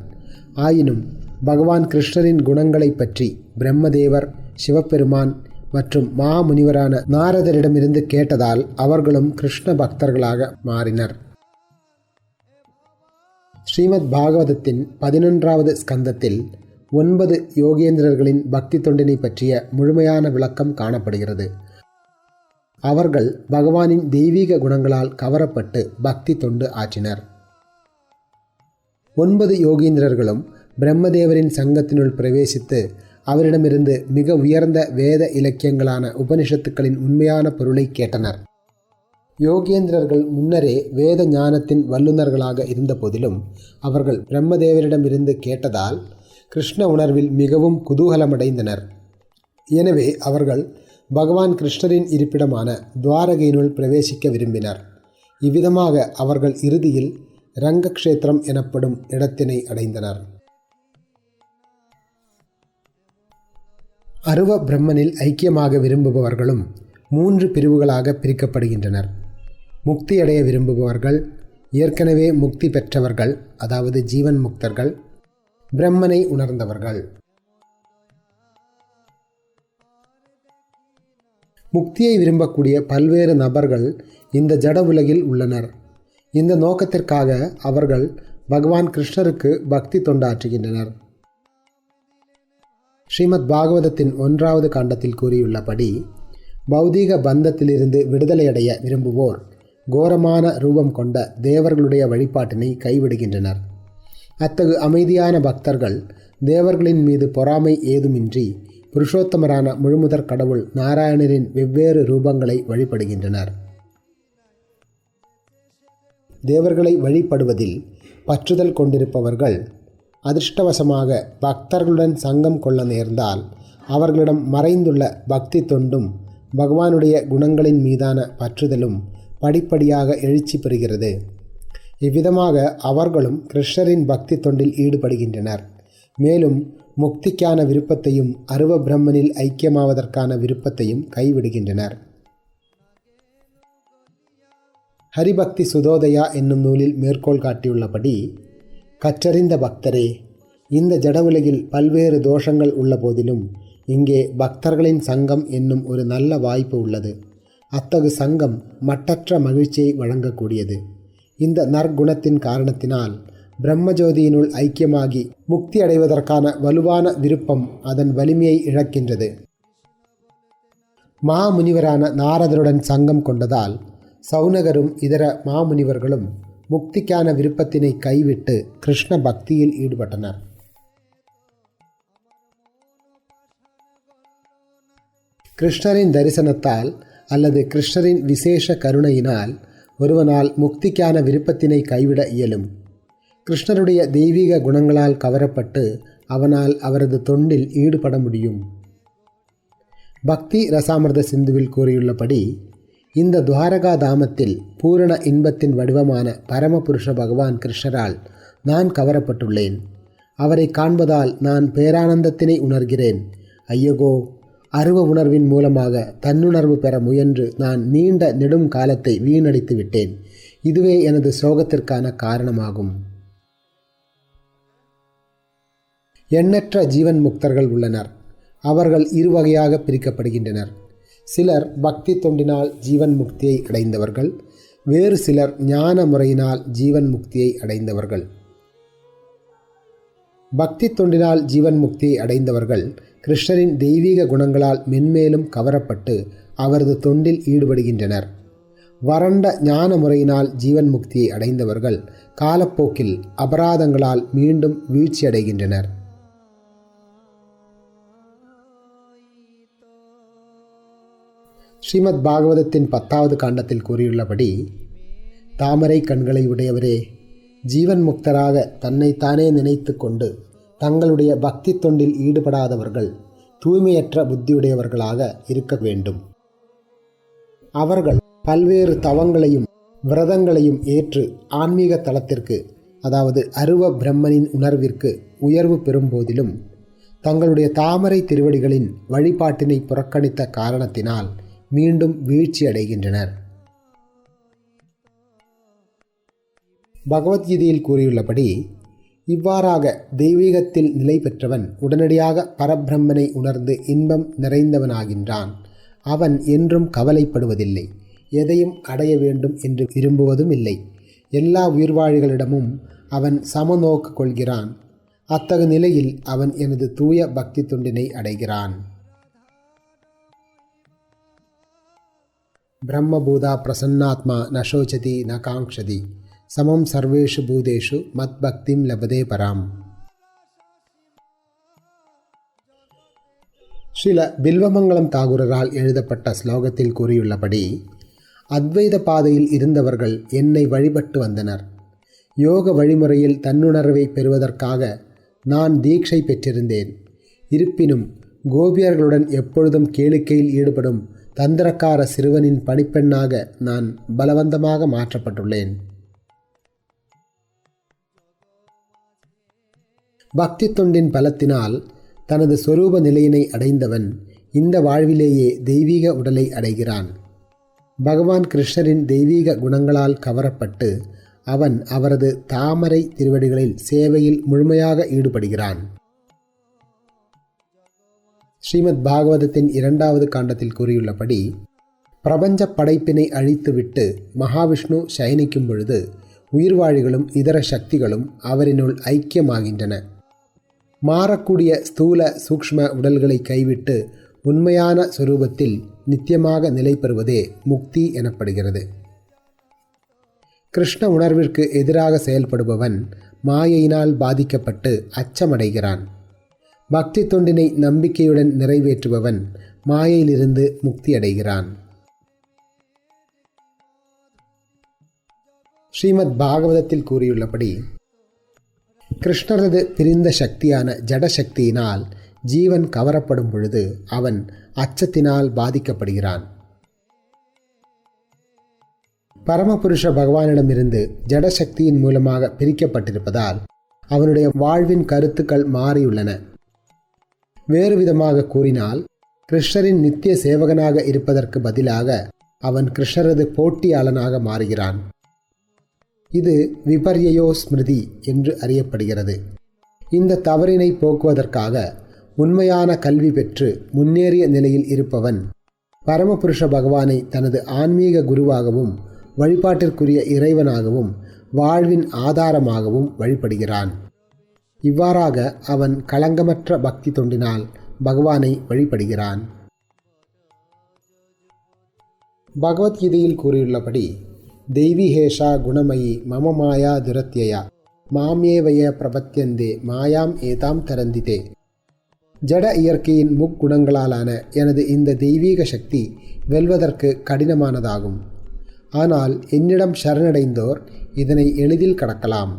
ஆயினும் பகவான் கிருஷ்ணரின் குணங்களை பற்றி பிரம்மதேவர், சிவபெருமான் மற்றும் மாமுனிவரான நாரதரிடமிருந்து கேட்டதால் அவர்களும் கிருஷ்ண பக்தர்களாக மாறினர். ஸ்ரீமத் பாகவதத்தின் 11வது ஸ்கந்தத்தில் 9 யோகேந்திரர்களின் பக்தி தொண்டினை பற்றிய முழுமையான விளக்கம் காணப்படுகிறது. அவர்கள் பகவானின் தெய்வீக குணங்களால் கவரப்பட்டு பக்தி தொண்டு ஆற்றினர். 9 யோகீந்திரர்களும் பிரம்மதேவரின் சங்கத்தினுள் பிரவேசித்து அவரிடமிருந்து மிக உயர்ந்த வேத இலக்கியங்களான உபனிஷத்துக்களின் உண்மையான பொருளை கேட்டனர். யோகேந்திரர்கள் முன்னரே வேத ஞானத்தின் வல்லுநர்களாக இருந்த போதிலும் அவர்கள் பிரம்மதேவரிடமிருந்து கேட்டதால் கிருஷ்ண உணர்வில் மிகவும் குதூகலமடைந்தனர். எனவே அவர்கள் பகவான் கிருஷ்ணரின் இருப்பிடமான துவாரகையினுள் பிரவேசிக்க விரும்பினர். இவ்விதமாக அவர்கள் இறுதியில் ரங்கக்ஷேத்திரம் எனப்படும் இடத்தினை அடைந்தனர். அருவ பிரம்மனில் ஐக்கியமாக விரும்புபவர்களும் 3 பிரிவுகளாக பிரிக்கப்படுகின்றனர். முக்தியடைய விரும்புபவர்கள், ஏற்கனவே முக்தி பெற்றவர்கள், அதாவது ஜீவன் முக்தர்கள், பிரம்மனை உணர்ந்தவர்கள். முக்தியை விரும்பக்கூடிய பல்வேறு நபர்கள் இந்த ஜட உலகில் உள்ளனர். இந்த நோக்கத்திற்காக அவர்கள் பகவான் கிருஷ்ணருக்கு பக்தி தொண்டாற்றுகின்றனர். ஸ்ரீமத் பாகவதத்தின் 1வது காண்டத்தில் கூறியுள்ளபடி பௌதீக பந்தத்திலிருந்து விடுதலையடைய விரும்புவோர் கோரமான ரூபம் கொண்ட தேவர்களுடைய வழிபாட்டினை கைவிடுகின்றனர். அத்தகு அமைதியான பக்தர்கள் தேவர்களின் மீது பொறாமை ஏதுமின்றி புருஷோத்தமரான முழுமுதற் கடவுள் நாராயணரின் வெவ்வேறு ரூபங்களை வழிபடுகின்றனர். தேவர்களை வழிபடுவதில் பற்றுதல் கொண்டிருப்பவர்கள் அதிர்ஷ்டவசமாக பக்தர்களுடன் சங்கம் கொள்ள நேர்ந்தால் அவர்களிடம் மறைந்துள்ள பக்தி தொண்டும் பகவானுடைய குணங்களின் மீதான பற்றுதலும் படிப்படியாக எழுச்சி பெறுகிறது. இவ்விதமாக அவர்களும் கிருஷ்ணரின் பக்தி தொண்டில் ஈடுபடுகின்றனர். மேலும் முக்திக்கான விருப்பத்தையும் அருவ பிரம்மனில் ஐக்கியமாவதற்கான விருப்பத்தையும் கைவிடுகின்றனர். ஹரிபக்தி சுதோதயா என்னும் நூலில் மேற்கோள் காட்டியுள்ளபடி, கற்றறிந்த பக்தரே, இந்த ஜட உலகில் பல்வேறு தோஷங்கள் உள்ள போதிலும் இங்கே பக்தர்களின் சங்கம் என்னும் ஒரு நல்ல வாய்ப்பு உள்ளது. அத்தகு சங்கம் மட்டற்ற மகிழ்ச்சியை வழங்கக்கூடியது. இந்த நற்குணத்தின் காரணத்தினால் பிரம்மஜோதியினுள் ஐக்கியமாகி முக்தி அடைவதற்கான வலுவான விருப்பம் அதன் வலிமையை இழக்கின்றது. மாமுனிவரான நாரதருடன் சங்கம் கொண்டதால் சௌனகரும் இதர மாமுனிவர்களும் முக்திக்கான விருப்பத்தினை கைவிட்டு கிருஷ்ண பக்தியில் ஈடுபட்டனர். கிருஷ்ணரின் தரிசனத்தால் அல்லது கிருஷ்ணரின் விசேஷ கருணையினால் ஒருவனால் முக்திக்கான விருப்பத்தினை கைவிட இயலும். கிருஷ்ணருடைய தெய்வீக குணங்களால் கவரப்பட்டு அவனால் அவரது தொண்டில் ஈடுபட முடியும். பக்தி ரசாமிர்த சிந்துவில் கூறியுள்ளபடி, இந்த துவாரகா தாமத்தில் பூரண இன்பத்தின் வடிவமான பரமபுருஷ பகவான் கிருஷ்ணரால் நான் கவரப்பட்டுள்ளேன். அவரை காண்பதால் நான் பேரானந்தத்தினை உணர்கிறேன். ஐயகோ, அருவ உணர்வின் மூலமாக தன்னுணர்வு பெற முயன்று நான் நீண்ட நெடும் காலத்தை வீணடித்து விட்டேன். இதுவே எனது சோகத்திற்கான காரணமாகும். எண்ணற்ற ஜீவன் முக்தர்கள் உள்ளனர். அவர்கள் இருவகையாக பிரிக்கப்படுகின்றனர். சிலர் பக்தி தொண்டினால் ஜீவன் முக்தியை அடைந்தவர்கள், வேறு சிலர் ஞான முறையினால் ஜீவன் முக்தியை அடைந்தவர்கள். பக்தி தொண்டினால் ஜீவன் முக்தியை அடைந்தவர்கள் கிருஷ்ணரின் தெய்வீக குணங்களால் மென்மேலும் கவரப்பட்டு அவரது தொண்டில் ஈடுபடுகின்றனர். வறண்ட ஞான முறையினால் ஜீவன் முக்தியை அடைந்தவர்கள் காலப்போக்கில் அபராதங்களால் மீண்டும் வீழ்ச்சியடைகின்றனர். ஸ்ரீமத் பாகவதத்தின் 10வது காண்டத்தில் கூறியுள்ளபடி, தாமரை கண்களை உடையவரே, ஜீவன் முக்தராக தன்னைத்தானே நினைத்து கொண்டு தங்களுடைய பக்தி தொண்டில் ஈடுபடாதவர்கள் தூய்மையற்ற புத்தியுடையவர்களாக இருக்க வேண்டும். அவர்கள் பல்வேறு தவங்களையும் விரதங்களையும் ஏற்று ஆன்மீக தளத்திற்கு, அதாவது அருவ பிரம்மனின் உணர்விற்கு உயர்வு பெறும் போதிலும் தங்களுடைய தாமரை திருவடிகளின் வழிபாட்டினை புறக்கணித்த காரணத்தினால் மீண்டும் வீழ்ச்சி அடைகின்றனர். பகவத்கீதையில் கூறியுள்ளபடி, இவ்வாறாக தெய்வீகத்தில் நிலை பெற்றவன் உடனடியாக பரபிரம்மனை உணர்ந்து இன்பம் நிறைந்தவனாகின்றான். அவன் என்றும் கவலைப்படுவதில்லை, எதையும் அடைய வேண்டும் என்று விரும்புவதும் இல்லை. எல்லா உயிர்வாழிகளிடமும் அவன் சமநோக்கு கொள்கிறான். அத்தகு நிலையில் அவன் எனது தூய பக்தி தொண்டினை அடைகிறான். பிரம்மபூதா பிரசன்னாத்மா நசோச்சதி ந காங்க்ஷதி சமம் சர்வேஷு பூதேஷு மத் பக்திம் லபதே பராம். ஸ்ரீல பில்வமங்கலம் தாகூரரால் எழுதப்பட்ட ஸ்லோகத்தில் கூறியுள்ளபடி, அத்வைத பாதையில் இருந்தவர்கள் என்னை வழிபட்டு வந்தனர். யோக வழிமுறையில் தன்னுணர்வை பெறுவதற்காக நான் தீட்சை பெற்றிருந்தேன். இருப்பினும் கோபியர்களுடன் எப்பொழுதும் கேளிக்கையில் ஈடுபடும் தந்திரக்கார சிறுவனின் பணிப்பெண்ணாக நான் பலவந்தமாக மாற்றப்பட்டுள்ளேன். பக்தி தொண்டின் பலத்தினால் தனது சொரூப நிலையினை அடைந்தவன் இந்த வாழ்விலேயே தெய்வீக உடலை அடைகிறான். பகவான் கிருஷ்ணரின் தெய்வீக குணங்களால் கவரப்பட்டு அவன் அவரது தாமரை திருவடிகளில் சேவையில் முழுமையாக ஈடுபடுகிறான். ஸ்ரீமத் பாகவதத்தின் 2வது காண்டத்தில் கூறியுள்ளபடி, பிரபஞ்ச படைப்பினை அழித்துவிட்டு மகாவிஷ்ணு சயனிக்கும் பொழுது உயிர்வாழிகளும் இதர சக்திகளும் அவரினுள் ஐக்கியமாகின்றன. மாறக்கூடிய ஸ்தூல சூக்ஷ்ம உடல்களை கைவிட்டு உண்மையான சொரூபத்தில் நித்தியமாக நிலை பெறுவதே முக்தி எனப்படுகிறது. கிருஷ்ண உணர்விற்கு எதிராக செயல்படுபவன் மாயையினால் பாதிக்கப்பட்டு அச்சமடைகிறான். பக்தி தொண்டினை நம்பிக்கையுடன் நிறைவேற்றுபவன் மாயையிலிருந்து முக்தி அடைகிறான். ஸ்ரீமத் பாகவதத்தில் கூறியுள்ளபடி, கிருஷ்ணரது பிரிந்த சக்தியான ஜடசக்தியினால் ஜீவன் கவரப்படும் பொழுது அவன் அச்சத்தினால் பாதிக்கப்படுகிறான். பரமபுருஷ பகவானிடமிருந்து ஜடசக்தியின் மூலமாக பிரிக்கப்பட்டிருப்பதால் அவனுடைய வாழ்வின் கருத்துக்கள் மாறியுள்ளன. வேறு விதமாக கூறினால், கிருஷ்ணரின் நித்திய சேவகனாக இருப்பதற்கு பதிலாக அவன் கிருஷ்ணரது போட்டியாளனாக மாறுகிறான். இது விபர்யயோ ஸ்மிருதி என்று அறியப்படுகிறது. இந்த தவறினை போக்குவதற்காக உண்மையான கல்வி பெற்று முன்னேறிய நிலையில் இருப்பவன் பரமபுருஷ பகவானை தனது ஆன்மீக குருவாகவும் வழிபாட்டிற்குரிய இறைவனாகவும் வாழ்வின் ஆதாரமாகவும் வழிபடுகிறான். இவ்வாறாக அவன் களங்கமற்ற பக்தி தொண்டினால் பகவானை வழிபடுகிறான். பகவத்கீதையில் கூறியுள்ளபடி, தெய்வீஹேஷா குணமயி மம மாயா துரத்யயா மாம்யேவய பிரபத்யந்தே மாயாம் ஏதாம் தரந்திதே. ஜட இயற்கையின் முக்குணங்களாலான எனது இந்த தெய்வீக சக்தி வெல்வதற்கு கடினமானதாகும். ஆனால் என்னிடம் சரணடைந்தோர் இதனை எளிதில் கடக்கலாம்.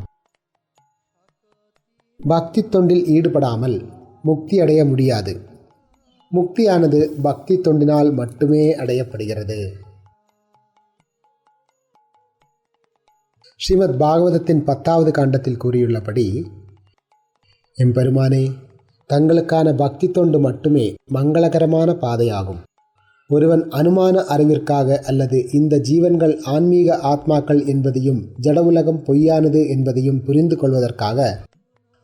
பக்தி தொண்டில் ஈடுபடாமல் முக்தி அடைய முடியாது. முக்தியானது பக்தி தொண்டினால் மட்டுமே அடையப்படுகிறது. ஸ்ரீமத் பாகவதத்தின் 10வது காண்டத்தில் கூறியுள்ளபடி, எம்பெருமானே, தங்களுக்கான பக்தி தொண்டு மட்டுமே மங்களகரமான பாதையாகும். ஒருவன் அனுமான அறிவிற்காக அல்லது இந்த ஜீவன்கள் ஆன்மீக ஆத்மாக்கள் என்பதையும் ஜட உலகம் பொய்யானது என்பதையும் புரிந்து கொள்வதற்காக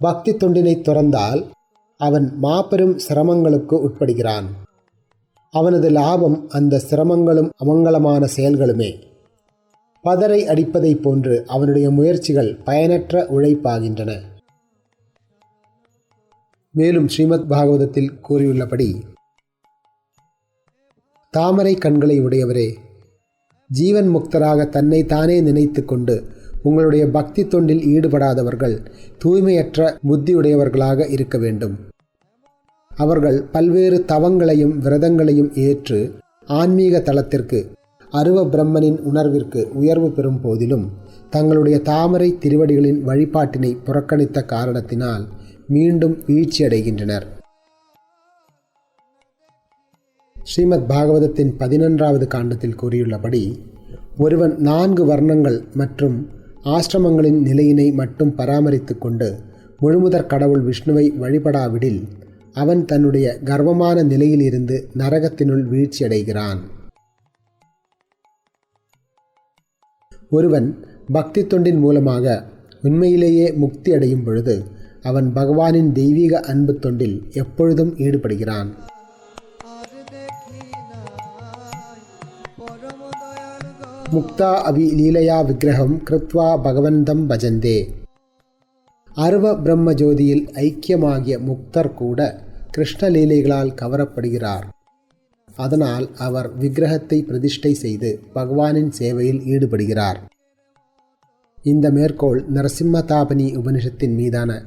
பக்தி தொண்டினை துறந்தால் அவன் மாபெரும் சிரமங்களுக்கு உட்படுகிறான். அவனது லாபம் அந்த சிரமங்களும் அமங்கலமான செயல்களுமே. பதரை அடிப்பதைப் போன்று அவனுடைய முயற்சிகள் பயனற்ற உழைப்பாகின்றன. மேலும் ஸ்ரீமத் பாகவதத்தில் கூறியுள்ளபடி, தாமரை கண்களை உடையவரே, ஜீவன் முக்தராக தன்னை தானே நினைத்து கொண்டு உங்களுடைய பக்தி தொண்டில் ஈடுபடாதவர்கள் தூய்மையற்ற புத்தியுடையவர்களாக இருக்க வேண்டும். அவர்கள் பல்வேறு தவங்களையும் விரதங்களையும் ஏற்று ஆன்மீக தளத்திற்கு அருவ பிரம்மனின் உணர்விற்கு உயர்வு பெறும் போதிலும் தங்களுடைய தாமரை திருவடிகளின் வழிபாட்டினை புறக்கணித்த காரணத்தினால் மீண்டும் வீழ்ச்சியடைகின்றனர். ஸ்ரீமத் பாகவதத்தின் 11வது காண்டத்தில் கூறியுள்ளபடி, ஒருவன் 4 வர்ணங்கள் மற்றும் ஆசிரமங்களின் நிலையினை மட்டும் பராமரித்து கொண்டு முழுமுதற் கடவுள் விஷ்ணுவை வழிபடாவிடில் அவன் தன்னுடைய கர்வமான நிலையிலிருந்து நரகத்தினுள் வீழ்ச்சியடைகிறான். ஒருவன் பக்தி தொண்டின் மூலமாக உண்மையிலேயே முக்தி அடையும் பொழுது அவன் பகவானின் தெய்வீக அன்பு தொண்டில் எப்பொழுதும் ஈடுபடுகிறான். முக்தா அபி லீலையா விக்கிரகம் கிருத்வா பகவந்தம் பஜந்தே. அருவ பிரம்ம ஜோதியில் ஐக்கியமாகிய முக்தர் கூட கிருஷ்ண லீலைகளால் கவரப்படுகிறார். அதனால் அவர் விக்கிரகத்தை பிரதிஷ்டை செய்து பகவானின் சேவையில் ஈடுபடுகிறார். இந்த மேற்கோள் நரசிம்மதாபனி உபனிஷத்தின் மீதான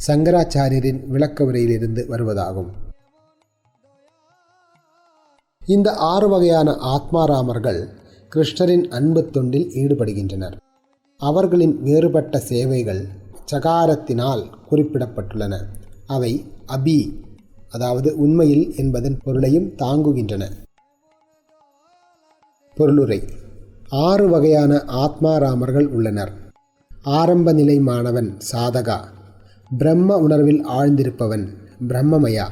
சங்கராச்சாரியரின் விளக்க உரையிலிருந்து வருவதாகும். இந்த 6 வகையான ஆத்மாராமர்கள் கிருஷ்ணரின் அன்பு தொண்டில் ஈடுபடுகின்றனர். அவர்களின் வேறுபட்ட சேவைகள் சகாரத்தினால் குறிப்பிடப்பட்டுள்ளன. அவை அபி, அதாவது உண்மையில் என்பதன் பொருளையும் தாங்குகின்றன. பொருளுரை: 6 வகையான ஆத்மாராமர்கள் உள்ளனர். ஆரம்ப நிலை மாணவன் சாதகா, பிரம்ம உணர்வில் ஆழ்ந்திருப்பவன் பிரம்மமயா,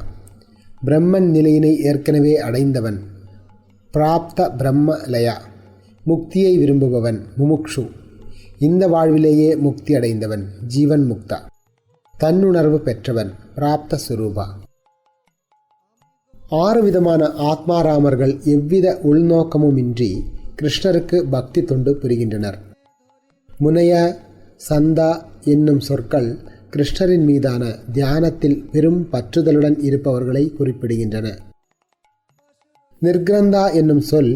பிரம்மன் நிலையினை ஏற்கனவே அடைந்தவன் பிராப்த பிரம்மலயா, முக்தியை விரும்புபவன் முமுக்ஷு, இந்த வாழ்விலேயே முக்தி அடைந்தவன் ஜீவன் முக்தா, தன்னுணர்வு பெற்றவன் பிராப்த சுரூபா. 6 விதமான ஆத்மாராமர்கள் எவ்வித உள்நோக்கமுமின்றி கிருஷ்ணருக்கு பக்தி தொண்டு புரிகின்றனர். முனைய, சந்தா என்னும் சொற்கள் கிருஷ்ணரின் மீதான தியானத்தில் பெரும் பற்றுதலுடன் இருப்பவர்களை குறிப்பிடுகின்றன. நிர்கிரந்தா என்னும் சொல்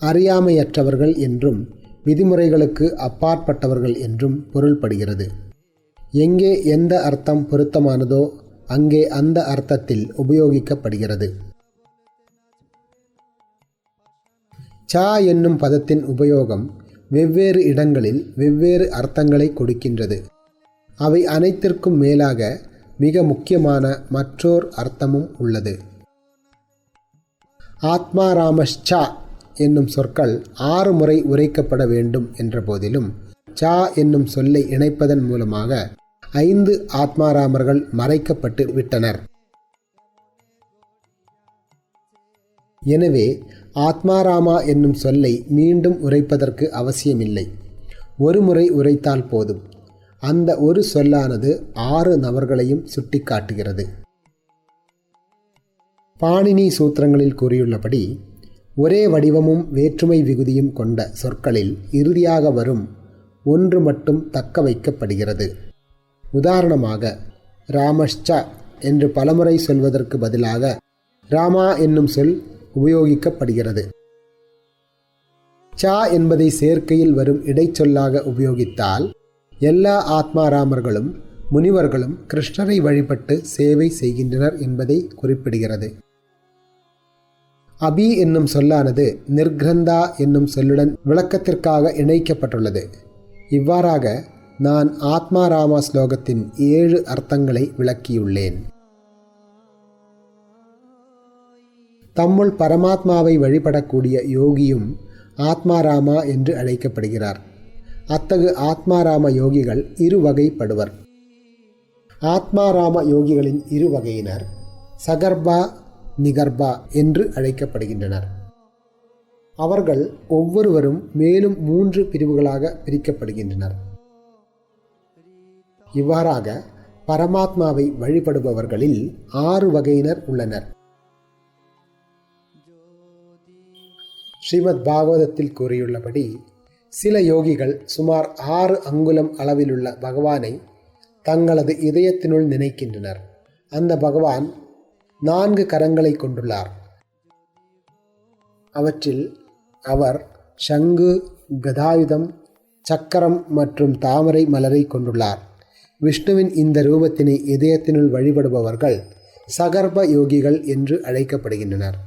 அறியாமையற்றவர்கள் என்றும் விதிமுறைகளுக்கு அப்பாற்பட்டவர்கள் என்றும் பொருள்படுகிறது. எங்கே எந்த அர்த்தம் பொருத்தமானதோ அங்கே அந்த அர்த்தத்தில் உபயோகிக்கப்படுகிறது. சா என்னும் பதத்தின் உபயோகம் வெவ்வேறு இடங்களில் வெவ்வேறு அர்த்தங்களை கொடுக்கின்றது. அவை அனைத்திற்கும் மேலாக மிக முக்கியமான மற்றோர் அர்த்தமும் உள்ளது. ஆத்மாராமச்சா என்னும் சொற்கள் 6 முறை உரைக்கப்பட வேண்டும் என்ற போதிலும் சா என்னும் சொல்லை இணைப்பதன் மூலமாக 5 ஆத்மாராமர்கள் மறைக்கப்பட்டு விட்டனர். எனவே ஆத்மாராமா என்னும் சொல்லை மீண்டும் உரைப்பதற்கு அவசியமில்லை. ஒரு முறை உரைத்தால் போதும். அந்த ஒரு சொல்லானது 6 நபர்களையும் சுட்டிக்காட்டுகிறது. பாணினி சூத்திரங்களில் கூறியுள்ளபடி, ஒரே வடிவமும் வேற்றுமை விகுதியும் கொண்ட சொற்களில் இறுதியாக வரும் ஒன்று மட்டும் தக்க வைக்கப்படுகிறது. உதாரணமாக, ராமஷ்சா என்று பலமுறை சொல்வதற்கு பதிலாக ராமா என்னும் சொல் உபயோகிக்கப்படுகிறது. சா என்பதை சேர்க்கையில் வரும் இடைச்சொல்லாக உபயோகித்தால் எல்லா ஆத்மாராமர்களும் முனிவர்களும் கிருஷ்ணரை வழிபட்டு சேவை செய்கின்றனர் என்பதை குறிப்பிடுகிறது. அபி என்னும் சொல்லானது நிர்கிரந்தா என்னும் சொல்லுடன் விளக்கத்திற்காக இணைக்கப்பட்டுள்ளது. இவ்வாறாக நான் ஆத்மாராமா ஸ்லோகத்தின் 7 அர்த்தங்களை விளக்கியுள்ளேன். தம்முள் பரமாத்மாவை வழிபடக்கூடிய யோகியும் ஆத்மாராமா என்று அழைக்கப்படுகிறார். அத்தகு ஆத்மாராம யோகிகள் இருவகைப்படுவர். ஆத்மாராம யோகிகளின் இருவகையினர் சகர்பா, நிகர்பா என்று அழைக்கப்படுகின்றனர். அவர்கள் ஒவ்வொருவரும் மேலும் 3 பிரிவுகளாக பிரிக்கப்படுகின்றனர். இவ்வாறாக பரமாத்மாவை வழிபடுபவர்களில் 6 வகையினர் உள்ளனர். ஸ்ரீமத் பாகவதத்தில் கூறியுள்ளபடி சில யோகிகள் சுமார் 6 அங்குலம் அளவிலுள்ள பகவானை தங்களது இதயத்தினுள் நினைக்கின்றனர். அந்த பகவான் 4 கரங்களை கொண்டுள்ளார். அவற்றில் அவர் சங்கு, கதாயுதம், சக்கரம் மற்றும் தாமரை மலரை கொண்டுள்ளார். விஷ்ணுவின் இந்த ரூபத்தினை இதயத்தினுள் வழிபடுபவர்கள் சகர்ப யோகிகள் என்று அழைக்கப்படுகின்றனர்.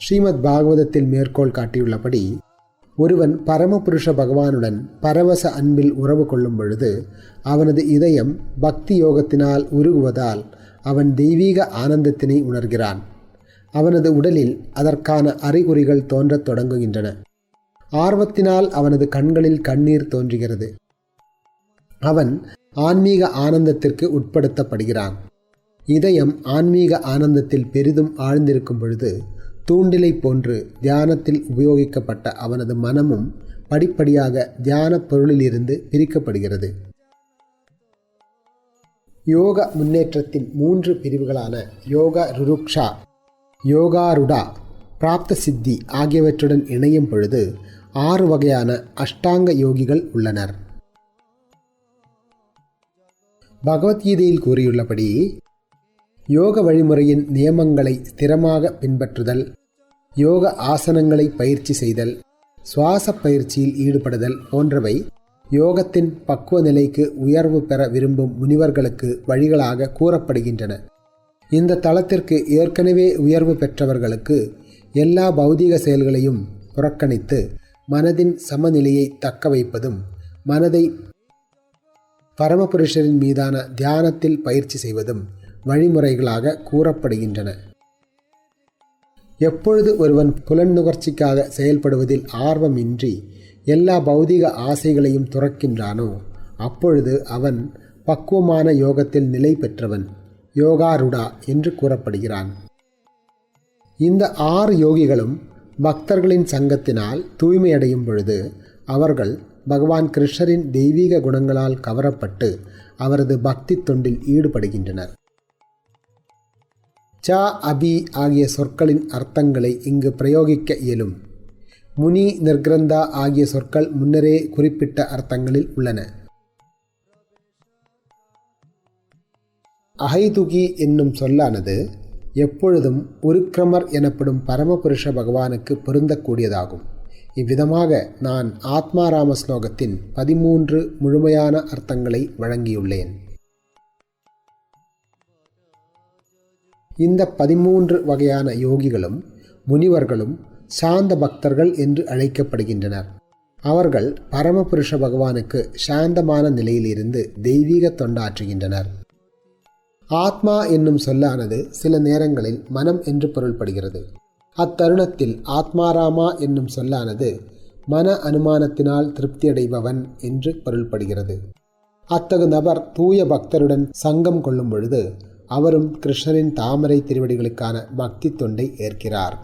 ஸ்ரீமத் பாகவதத்தில் மேற்கோள் காட்டியுள்ளபடி ஒருவன் பரமபுருஷ பகவானுடன் பரவச அன்பில் உறவு கொள்ளும் பொழுது அவனது இதயம் பக்தி யோகத்தினால் உருகுவதால் அவன் தெய்வீக ஆனந்தத்தினை உணர்கிறான். அவனது உடலில் அதற்கான அறிகுறிகள் தோன்றத் தொடங்குகின்றன. ஆர்வத்தினால் அவனது கண்களில் கண்ணீர் தோன்றுகிறது. அவன் ஆன்மீக ஆனந்தத்திற்கு உட்படுத்தப்படுகிறான். இதயம் ஆன்மீக ஆனந்தத்தில் பெரிதும் ஆழ்ந்திருக்கும் பொழுது தூண்டிலை போன்று தியானத்தில் உபயோகிக்கப்பட்ட அவனது மனமும் படிப்படியாக தியான பொருளிலிருந்து பிரிக்கப்படுகிறது. யோக முன்னேற்றத்தின் 3 பிரிவுகளான யோகா ருருக்ஷா, யோகாருடா, பிராப்த சித்தி ஆகியவற்றுடன் இணையும் பொழுது 6 வகையான அஷ்டாங்க யோகிகள் உள்ளனர். பகவத்கீதையில் கூறியுள்ளபடி யோக வழிமுறையின் நியமங்களை ஸ்திரமாக பின்பற்றுதல், யோக ஆசனங்களை பயிற்சி செய்தல், சுவாச பயிற்சியில் ஈடுபடுதல் போன்றவை யோகத்தின் பக்குவ நிலைக்கு உயர்வு பெற விரும்பும் முனிவர்களுக்கு வழிகளாக கூறப்படுகின்றன. இந்த தளத்திற்கு ஏற்கனவே உயர்வு பெற்றவர்களுக்கு எல்லா பௌதிக செயல்களையும் புறக்கணித்து மனதின் சமநிலையை தக்க வைப்பதும், மனதை பரமபுருஷரின் மீதான தியானத்தில் பயிற்சி செய்வதும் வழிமுறைகளாக கூறப்படுகின்றன. எப்பொழுது ஒருவன் புலன் நுகர்ச்சிக்காக செயல்படுவதில் ஆர்வமின்றி எல்லா பௌதிக ஆசைகளையும் துறக்கின்றானோ அப்பொழுது அவன் பக்குவமான யோகத்தில் நிலை பெற்றவன், யோகாருடா என்று கூறப்படுகிறான். இந்த 6 யோகிகளும் பக்தர்களின் சங்கத்தினால் தூய்மையடையும் பொழுது அவர்கள் பகவான் கிருஷ்ணரின் தெய்வீக குணங்களால் கவரப்பட்டு அவரது பக்தி தொண்டில் ஈடுபடுகின்றனர். ச, அபி ஆகிய சொற்களின் அர்த்தங்களை இங்கு பிரயோகிக்க இயலும். முனி, நிர்கிரந்தா ஆகிய சொற்கள் முன்னரே குறிப்பிட்ட அர்த்தங்களில் உள்ளன. அஹைதுகி என்னும் சொல்லானது எப்பொழுதும் உருக்கிரமர் எனப்படும் பரமபுருஷ பகவானுக்கு பொருந்தக்கூடியதாகும். இவ்விதமாக நான் ஆத்மாராம ஸ்லோகத்தின் 13 முழுமையான அர்த்தங்களை வழங்கியுள்ளேன். இந்த 13 வகையான யோகிகளும் முனிவர்களும் சாந்த பக்தர்கள் என்று அழைக்கப்படுகின்றனர். அவர்கள் பரமபுருஷ பகவானுக்கு சாந்தமான நிலையிலிருந்து தெய்வீக தொண்டாற்றுகின்றனர். ஆத்மா என்னும் சொல்லானது சில நேரங்களில் மனம் என்று பொருள்படுகிறது. அத்தருணத்தில் ஆத்மாராமா என்னும் சொல்லானது மன அனுமானத்தினால் திருப்தியடைபவன் என்று பொருள்படுகிறது. அத்தகு நபர் தூய பக்தருடன் சங்கம் கொள்ளும் பொழுது அவரும் கிருஷ்ணரின் தாமரை திருவடிகளுக்கான பக்தி தொண்டை ஏற்கிறார்.